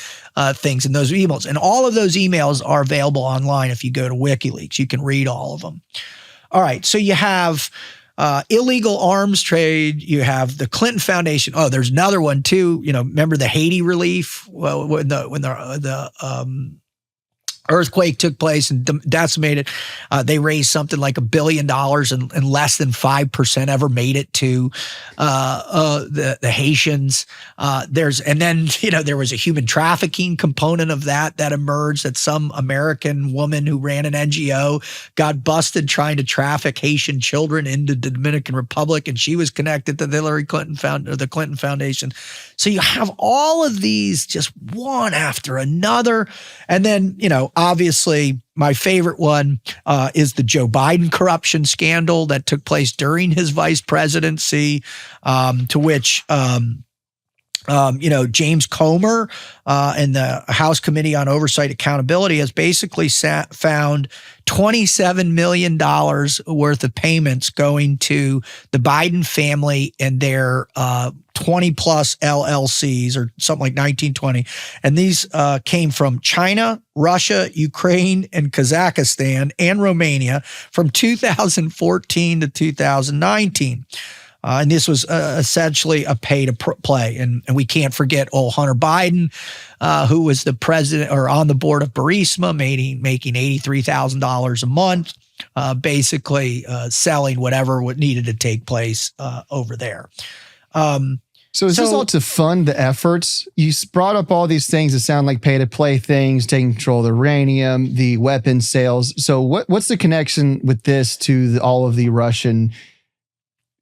[SPEAKER 1] things in those emails. And all of those emails are available online if you go to WikiLeaks. You can read all of them. All right, so you have illegal arms trade. You have the Clinton Foundation. Oh, there's another one too. Remember the Haiti relief when the earthquake took place and decimated. They raised something like $1 billion and less than 5% ever made it to the Haitians. There was a human trafficking component of that emerged, that some American woman who ran an NGO got busted trying to traffic Haitian children into the Dominican Republic, and she was connected to the Clinton Foundation. So you have all of these just one after another. And then, obviously, my favorite one is the Joe Biden corruption scandal that took place during his vice presidency, to which James Comer and the House Committee on Oversight Accountability has basically found $27 million worth of payments going to the Biden family and their 20 plus LLCs, or something like 1920. And these came from China, Russia, Ukraine, and Kazakhstan, and Romania from 2014 to 2019. And this was essentially a pay to play. And we can't forget old Hunter Biden, who was the president or on the board of Burisma, making $83,000 a month, basically selling whatever needed to take place over there.
[SPEAKER 2] So is this all to fund the efforts? You brought up all these things that sound like pay-to-play things, taking control of the uranium, the weapons sales. So what's the connection with this to all of the Russian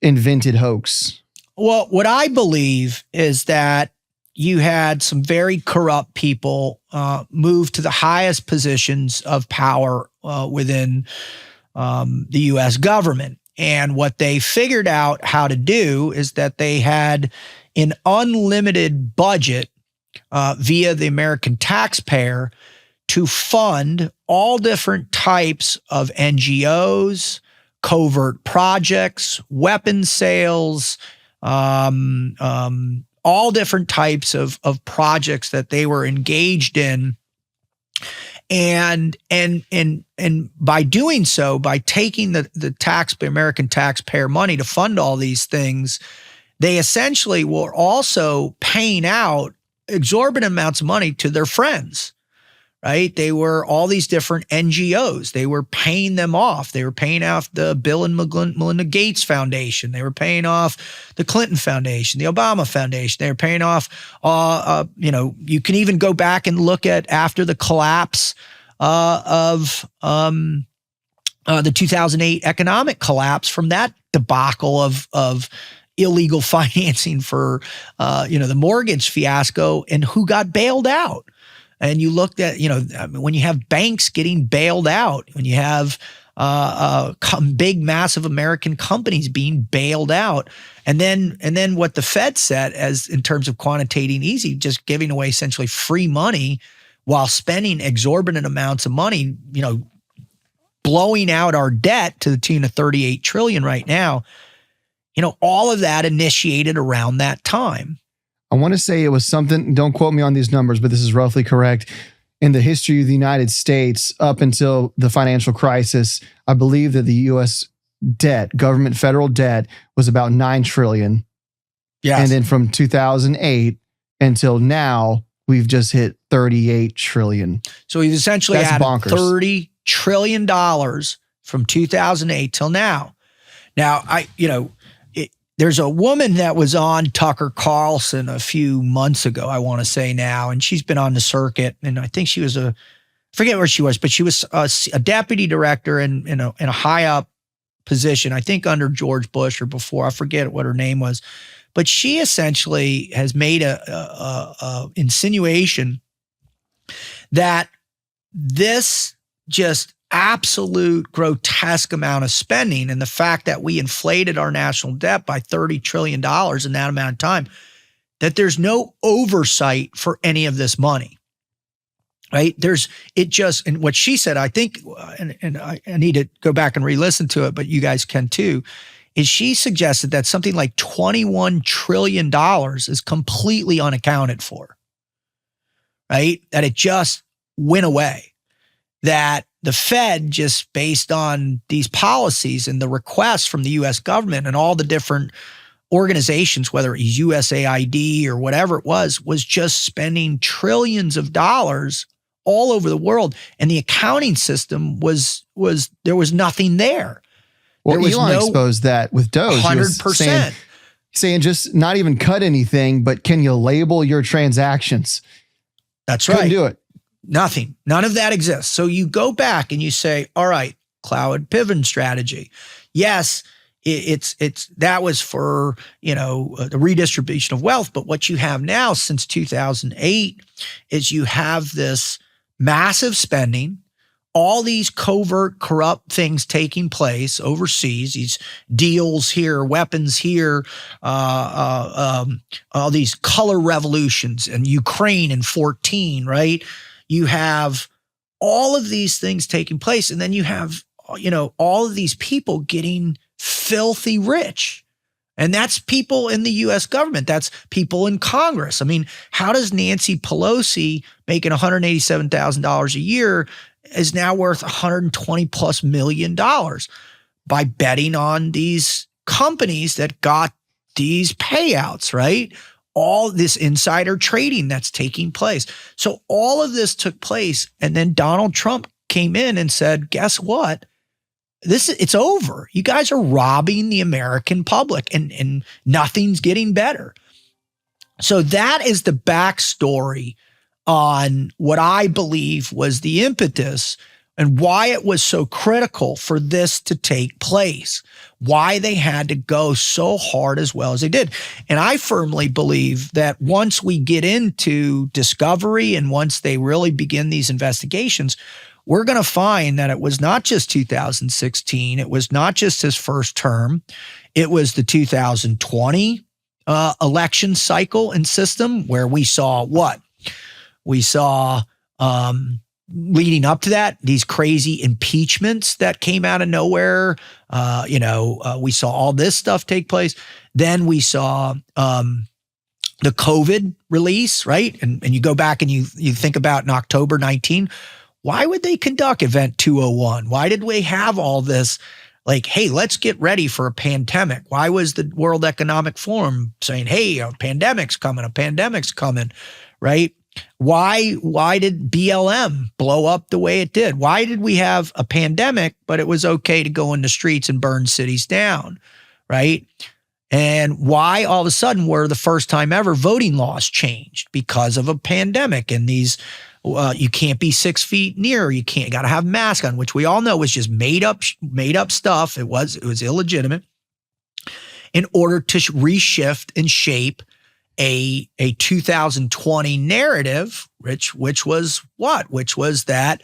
[SPEAKER 2] invented hoax?
[SPEAKER 1] Well, what I believe is that you had some very corrupt people move to the highest positions of power within the U.S. government. And what they figured out how to do is that they had an unlimited budget via the American taxpayer to fund all different types of NGOs, covert projects, weapons sales, all different types of projects that they were engaged in. And by doing so, by taking the American taxpayer money to fund all these things, they essentially were also paying out exorbitant amounts of money to their friends, right? They were all these different NGOs. They were paying them off. They were paying off the Bill and Melinda Gates Foundation. They were paying off the Clinton Foundation, the Obama Foundation. They were paying off, you can even go back and look at after the collapse of the 2008 economic collapse from that debacle of illegal financing for, the mortgage fiasco, and who got bailed out. And you looked at, when you have banks getting bailed out, when you have big, massive American companies being bailed out, and then what the Fed said as in terms of quantitating easy, just giving away essentially free money while spending exorbitant amounts of money, blowing out our debt to the tune of $38 trillion right now. All of that initiated around that time.
[SPEAKER 2] I want to say it was something, don't quote me on these numbers, but this is roughly correct. In the history of the United States, up until the financial crisis, I believe that the U.S. debt, government federal debt, was about $9 trillion.
[SPEAKER 1] Yes.
[SPEAKER 2] And then from 2008 until now, we've just hit $38 trillion.
[SPEAKER 1] So we've essentially
[SPEAKER 2] That's
[SPEAKER 1] added
[SPEAKER 2] bonkers.
[SPEAKER 1] $30 trillion from 2008 till now. Now, there's a woman that was on Tucker Carlson a few months ago, I want to say now, and she's been on the circuit, and I think she was I forget where she was, but she was a deputy director in a high up position, I think under George Bush or before, I forget what her name was, but she essentially has made a insinuation that this just absolute grotesque amount of spending and the fact that we inflated our national debt by $30 trillion in that amount of time, that there's no oversight for any of this money, right? And what she said, I think, and I need to go back and re-listen to it, but you guys can too, is she suggested that something like $21 trillion is completely unaccounted for, right? That it just went away. That the Fed, just based on these policies and the requests from the U.S. government and all the different organizations, whether it was USAID or whatever it was just spending trillions of dollars all over the world. And the accounting system there was nothing there.
[SPEAKER 2] Well, Elon exposed that with Doge.
[SPEAKER 1] 100%.
[SPEAKER 2] Saying just not even cut anything, but can you label your transactions?
[SPEAKER 1] That's right.
[SPEAKER 2] Couldn't do it.
[SPEAKER 1] Nothing. None of that exists. So you go back and you say, all right, Cloward-Piven strategy. Yes, it's that was for, the redistribution of wealth. But what you have now since 2008 is you have this massive spending, all these covert, corrupt things taking place overseas, these deals here, weapons here, all these color revolutions in Ukraine in 2014, right? You have all of these things taking place, and then you have, all of these people getting filthy rich. And that's people in the U.S. government. That's people in Congress. I mean, how does Nancy Pelosi, making $187,000 a year, is now worth $120+ million by betting on these companies that got these payouts, right? All this insider trading that's taking place. So all of this took place. And then Donald Trump came in and said, guess what? It's over. You guys are robbing the American public and nothing's getting better. So that is the backstory on what I believe was the impetus and why it was so critical for this to take place, why they had to go so hard as well as they did. And I firmly believe that once we get into discovery and once they really begin these investigations, we're going to find that it was not just 2016. It was not just his first term. It was the 2020 election cycle and system where we saw what? We saw leading up to that, these crazy impeachments that came out of nowhere. We saw all this stuff take place. Then we saw the COVID release, right? And you go back and you think about in October 19, why would they conduct Event 201? Why did we have all this? Like, hey, let's get ready for a pandemic. Why was the World Economic Forum saying, hey, a pandemic's coming, right? Why did BLM blow up the way it did? Why did we have a pandemic, but it was okay to go in the streets and burn cities down, right? And why all of a sudden were the first time ever voting laws changed because of a pandemic and these you can't be 6 feet near. You got to have a mask on, which we all know was just made up stuff. It was illegitimate in order to reshift and shape a 2020 narrative, which was what? Which was that,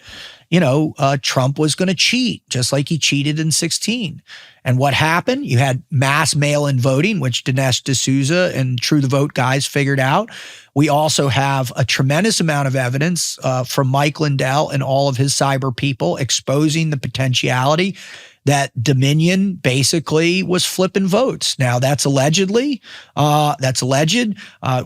[SPEAKER 1] Trump was going to cheat just like he cheated in 2016. And what happened? You had mass mail-in voting, which Dinesh D'Souza and True the Vote guys figured out. We also have a tremendous amount of evidence from Mike Lindell and all of his cyber people exposing the potentiality that Dominion basically was flipping votes. Now, that's alleged.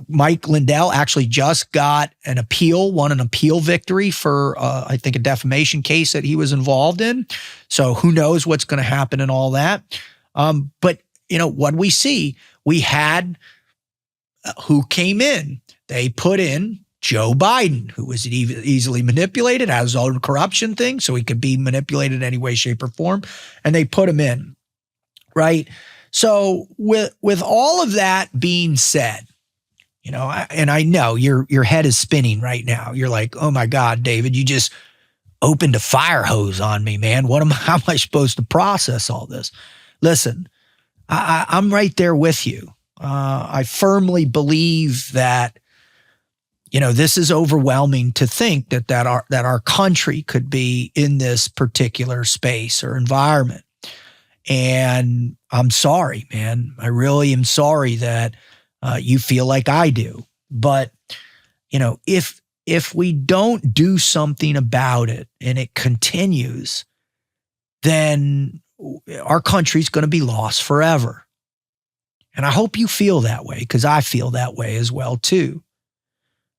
[SPEAKER 1] Mike Lindell actually just got won an appeal victory for, I think, a defamation case that he was involved in. So who knows what's going to happen and all that. But, what we see, we had who came in. They put in Joe Biden, who was easily manipulated, has his own corruption thing, so he could be manipulated in any way, shape, or form. And they put him in, right? So with all of that being said, and I know your head is spinning right now. You're like, oh my God, David, you just opened a fire hose on me, man. How am I supposed to process all this? Listen, I'm right there with you. I firmly believe that this is overwhelming to think that our country could be in this particular space or environment. And I'm sorry, man. I really am sorry that you feel like I do. But, if we don't do something about it and it continues, then our country's going to be lost forever. And I hope you feel that way, because I feel that way as well, too.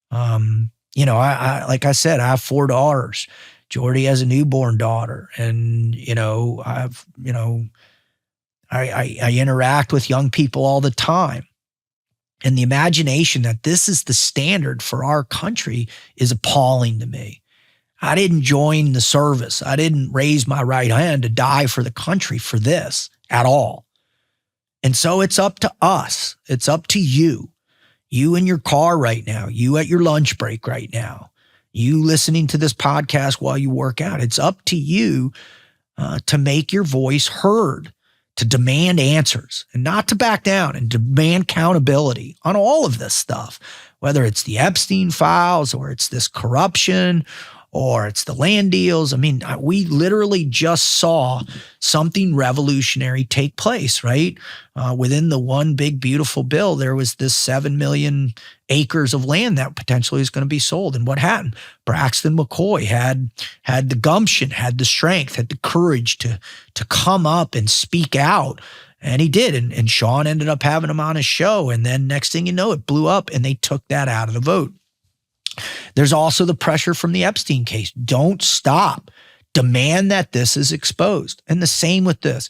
[SPEAKER 1] I like I said, I have 4 daughters. Jordy has a newborn daughter, and I interact with young people all the time. And the imagination that this is the standard for our country is appalling to me. I didn't join the service. I didn't raise my right hand to die for the country for this at all. And so it's up to us. It's up to you. You in your car right now, you at your lunch break right now, you listening to this podcast while you work out. It's up to you to make your voice heard, to demand answers and not to back down, and demand accountability on all of this stuff, whether it's the Epstein files or it's this corruption or it's the land deals. I mean, we literally just saw something revolutionary take place, right? Within the one big, beautiful bill, there was this 7 million acres of land that potentially is going to be sold. And what happened? Braxton McCoy had the gumption, had the strength, had the courage to come up and speak out. And he did. And Sean ended up having him on his show. And then next thing you know, it blew up and they took that out of the vote. There's also the pressure from the Epstein case. Don't stop. Demand that this is exposed. And the same with this.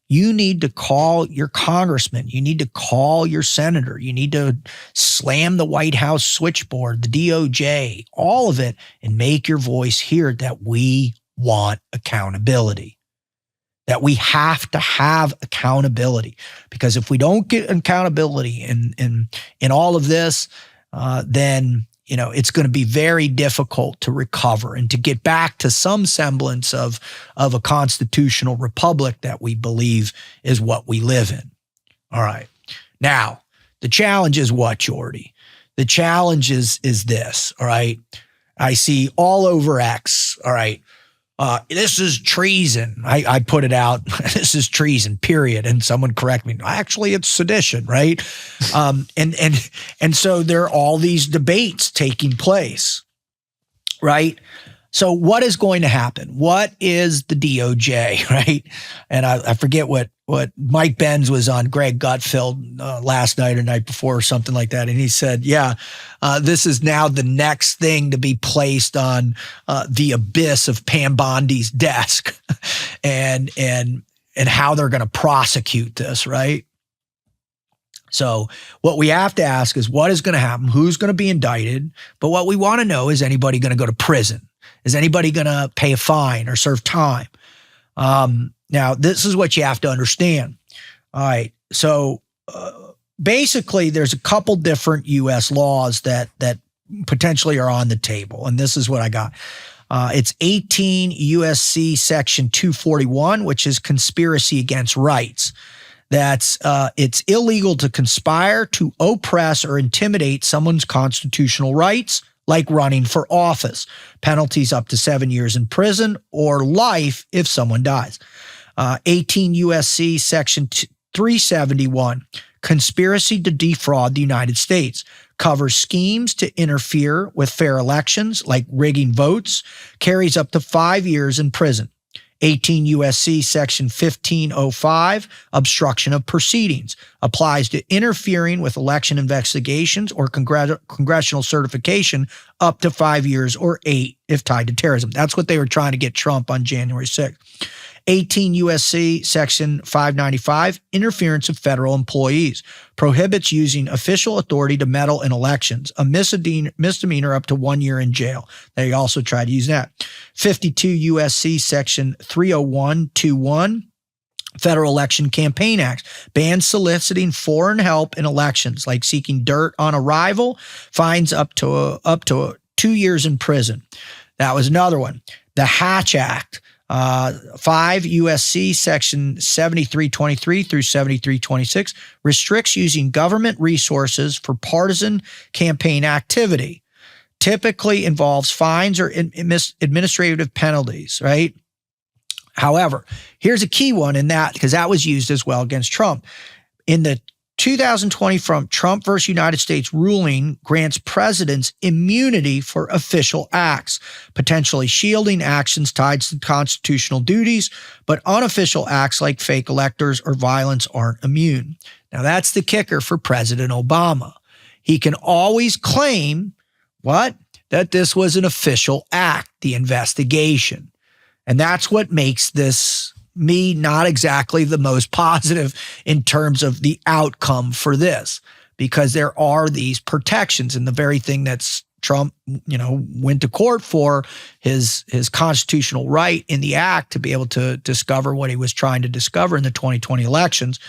[SPEAKER 1] You need to call your congressman. You need to call your senator. You need to slam the White House switchboard, the DOJ, all of it, and make your voice heard that we want accountability. That we have to have accountability. Because if we don't get accountability in all of this, then it's going to be very difficult to recover and to get back to some semblance of a constitutional republic that we believe is what we live in. All right. Now, the challenge is what, Jordy? The challenge is this, all right? I see all over X, all right, this is treason. I put it out. This is treason, period. And someone correct me. Actually, it's sedition, right? And so there are all these debates taking place, right? So what is going to happen? What is the DOJ, right? And I forget what Mike Benz was on Greg Gutfeld last night or night before or something like that. And he said, this is now the next thing to be placed on the abyss of Pam Bondi's desk and how they're going to prosecute this, right? So what we have to ask is what is going to happen? Who's going to be indicted? But what we want to know is anybody going to go to prison? Is anybody going to pay a fine or serve time? Now, this is what you have to understand. All right. So basically, there's a couple different U.S. laws that potentially are on the table. And this is what I got. It's 18 U.S.C. Section 241, which is conspiracy against rights. That's it's illegal to conspire to oppress or intimidate someone's constitutional rights, like running for office. Penalties up to 7 years in prison or life if someone dies. 18 U.S.C. Section 371, conspiracy to defraud the United States, covers schemes to interfere with fair elections, like rigging votes, carries up to 5 years in prison. 18 U.S.C. Section 1505, obstruction of proceedings, applies to interfering with election investigations or congressional certification up to 5 years or 8 if tied to terrorism. That's what they were trying to get Trump on January 6th. 18 U.S.C. Section 595, interference of federal employees, prohibits using official authority to meddle in elections, a misdemeanor up to 1 year in jail. They also tried to use that. 52 U.S.C. Section 30121, Federal Election Campaign Act, bans soliciting foreign help in elections, like seeking dirt on a rival, fines up to 2 years in prison. That was another one. The Hatch Act, 5 U.S.C. Section 7323 through 7326 restricts using government resources for partisan campaign activity. Typically involves fines or administrative penalties, right? However, here's a key one in that, because that was used as well against Trump. In the 2020 Trump versus United States ruling grants presidents immunity for official acts, potentially shielding actions tied to constitutional duties, but unofficial acts like fake electors or violence aren't immune. Now, that's the kicker for President Obama. He can always claim, what? That this was an official act, the investigation. And that's what makes this me not exactly the most positive in terms of the outcome for this, because there are these protections, and the very thing that's Trump, went to court for, his constitutional right in the act to be able to discover what he was trying to discover in the 2020 elections,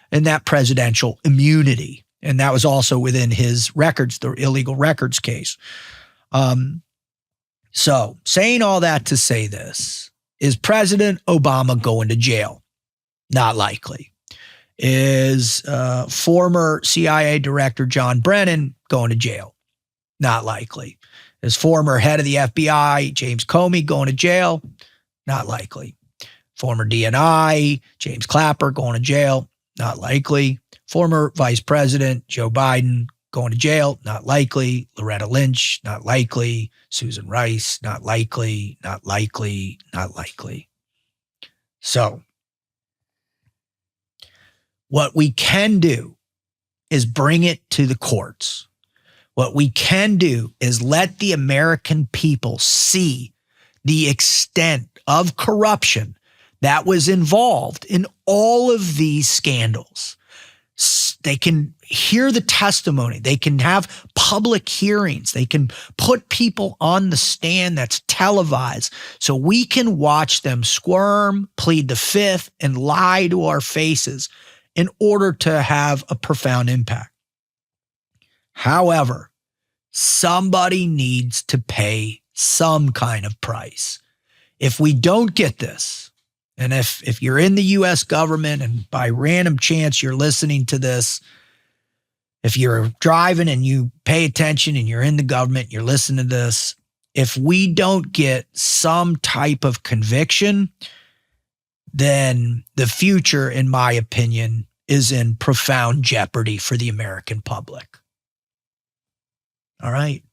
[SPEAKER 1] and that presidential immunity. And that was also within his records, the illegal records case. So saying all that to say this, is President Obama going to jail? Not likely. Is former CIA Director John Brennan going to jail? Not likely. Is former head of the FBI James Comey going to jail? Not likely. Former DNI James Clapper going to jail? Not likely. Former Vice President Joe Biden going to jail? Not likely. Loretta Lynch? Not likely. Susan Rice? Not likely. Not likely. Not likely. So, what we can do is bring it to the courts. What we can do is let the American people see the extent of corruption that was involved in all of these scandals. They can hear the testimony. They can have public hearings. They can put people on the stand that's televised so we can watch them squirm, plead the fifth, and lie to our faces in order to have a profound impact. However, somebody needs to pay some kind of price. If we don't get this, and if you're in the U.S. government and by random chance you're listening to this, if you're driving and you pay attention and you're in the government, you're listening to this, if we don't get some type of conviction, then the future, in my opinion, is in profound jeopardy for the American public. All right.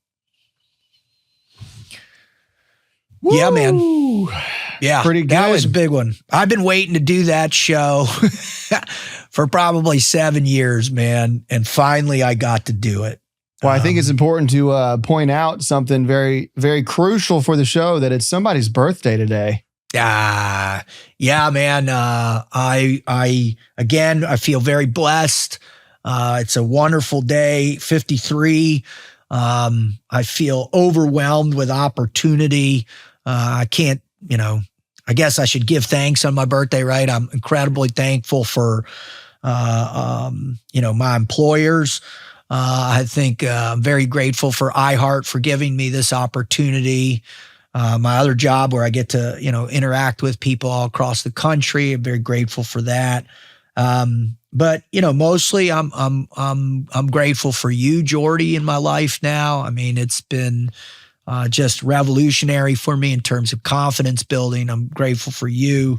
[SPEAKER 2] Woo!
[SPEAKER 1] Yeah, man. Yeah,
[SPEAKER 2] Pretty good.
[SPEAKER 1] That was a big one. I've been waiting to do that show for probably 7 years, man. And finally I got to do it.
[SPEAKER 2] Well, I think it's important to point out something very, very crucial for the show, that it's somebody's birthday today.
[SPEAKER 1] Yeah, man. I feel very blessed. It's a wonderful day, 53. I feel overwhelmed with opportunity. I can't, I guess I should give thanks on my birthday, right? I'm incredibly thankful for, my employers. I think I'm very grateful for iHeart for giving me this opportunity. My other job where I get to, interact with people all across the country. I'm very grateful for that. But mostly I'm grateful for you, Jordy, in my life now. I mean, it's been just revolutionary for me in terms of confidence building. I'm grateful for you.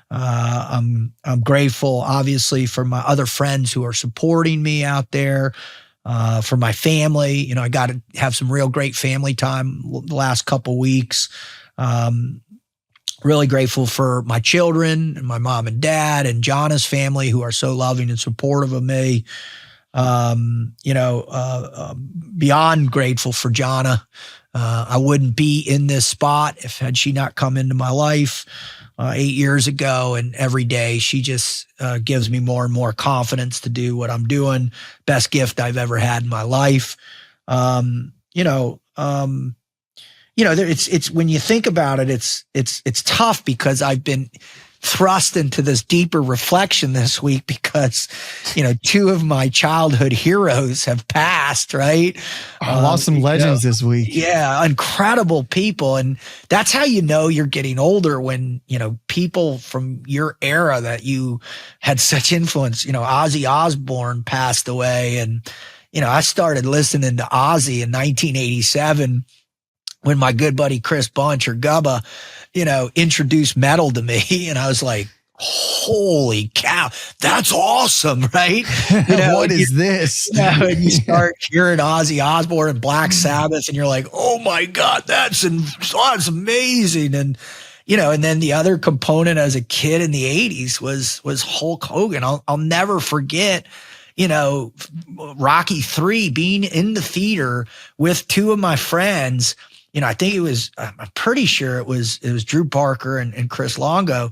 [SPEAKER 1] I'm grateful, obviously, for my other friends who are supporting me out there. For my family, I got to have some real great family time the last couple weeks. Really grateful for my children and my mom and dad and Jana's family, who are so loving and supportive of me. Beyond grateful for Jana. I wouldn't be in this spot had she not come into my life 8 years ago. And every day she just gives me more and more confidence to do what I'm doing. Best gift I've ever had in my life. It's when you think about it, it's tough because I've been thrust into this deeper reflection this week because, two of my childhood heroes have passed, right?
[SPEAKER 2] I lost some legends this week.
[SPEAKER 1] Yeah, incredible people. And that's how you're getting older, when, people from your era that you had such influence, Ozzy Osbourne passed away. And, I started listening to Ozzy in 1987 when my good buddy Chris Bunch, or Gubba, introduced metal to me. And I was like, holy cow, that's awesome, right?
[SPEAKER 2] What is this?
[SPEAKER 1] And you start hearing Ozzy Osbourne and Black Sabbath, and you're like, oh my God, that's amazing. And, and then the other component as a kid in the 80s was Hulk Hogan. I'll never forget, Rocky III, being in the theater with two of my friends. I think I'm pretty sure it was Drew Parker and Chris Longo.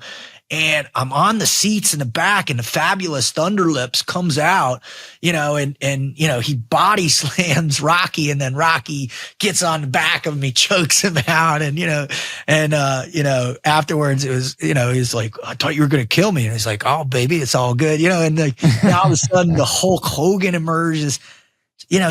[SPEAKER 1] And I'm on the seats in the back, and the Fabulous Thunderlips comes out, and he body slams Rocky, and then Rocky gets on the back of him, he chokes him out. And, afterwards it was, he's like, I thought you were going to kill me. And he's like, oh baby, it's all good. And now all of a sudden the Hulk Hogan emerges.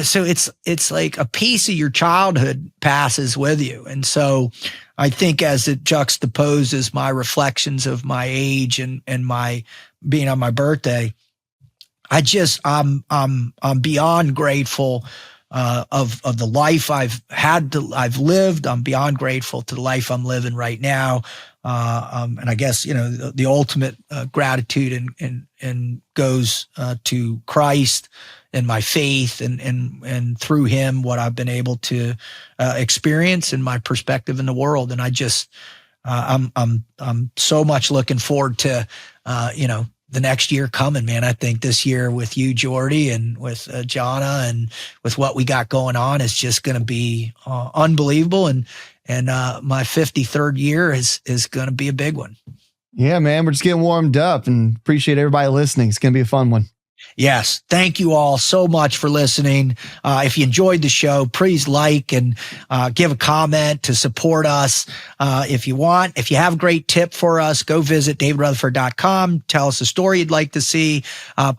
[SPEAKER 1] So it's like a piece of your childhood passes with you. And so I think as it juxtaposes my reflections of my age and my being on my birthday, I'm beyond grateful of the life I've lived. I'm beyond grateful to the life I'm living right now. And I guess, the ultimate gratitude and goes to Christ and my faith, and through him, what I've been able to experience and my perspective in the world. And I just, I'm so much looking forward to, the next year coming, man. I think this year with you, Jordy, and with Jana, and with what we got going on, is just going to be unbelievable. And my 53rd year is going to be a big one.
[SPEAKER 2] Yeah, man, we're just getting warmed up, and appreciate everybody listening. It's going to be a fun one.
[SPEAKER 1] Yes. Thank you all so much for listening. If you enjoyed the show, please like and give a comment to support us. If you want, if you have a great tip for us, go visit davidrutherford.com. Tell us a story you'd like to see.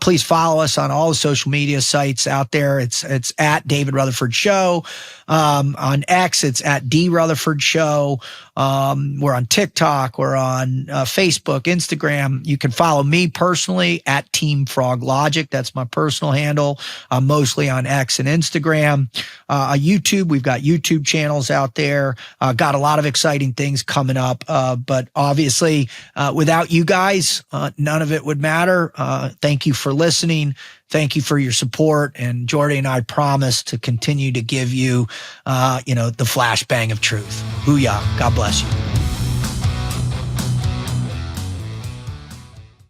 [SPEAKER 1] Please follow us on all the social media sites out there. It's at David Rutherford Show. On X, it's at D Rutherford Show. We're on TikTok. We're on Facebook, Instagram. You can follow me personally at Team Frog Logic. That's my personal handle. I'm mostly on X and Instagram. YouTube, we've got YouTube channels out there. Got a lot of exciting things coming up. But obviously, without you guys, none of it would matter. Thank you for listening. Thank you for your support. And Jordy and I promise to continue to give you, the flashbang of truth. Booyah. God bless you.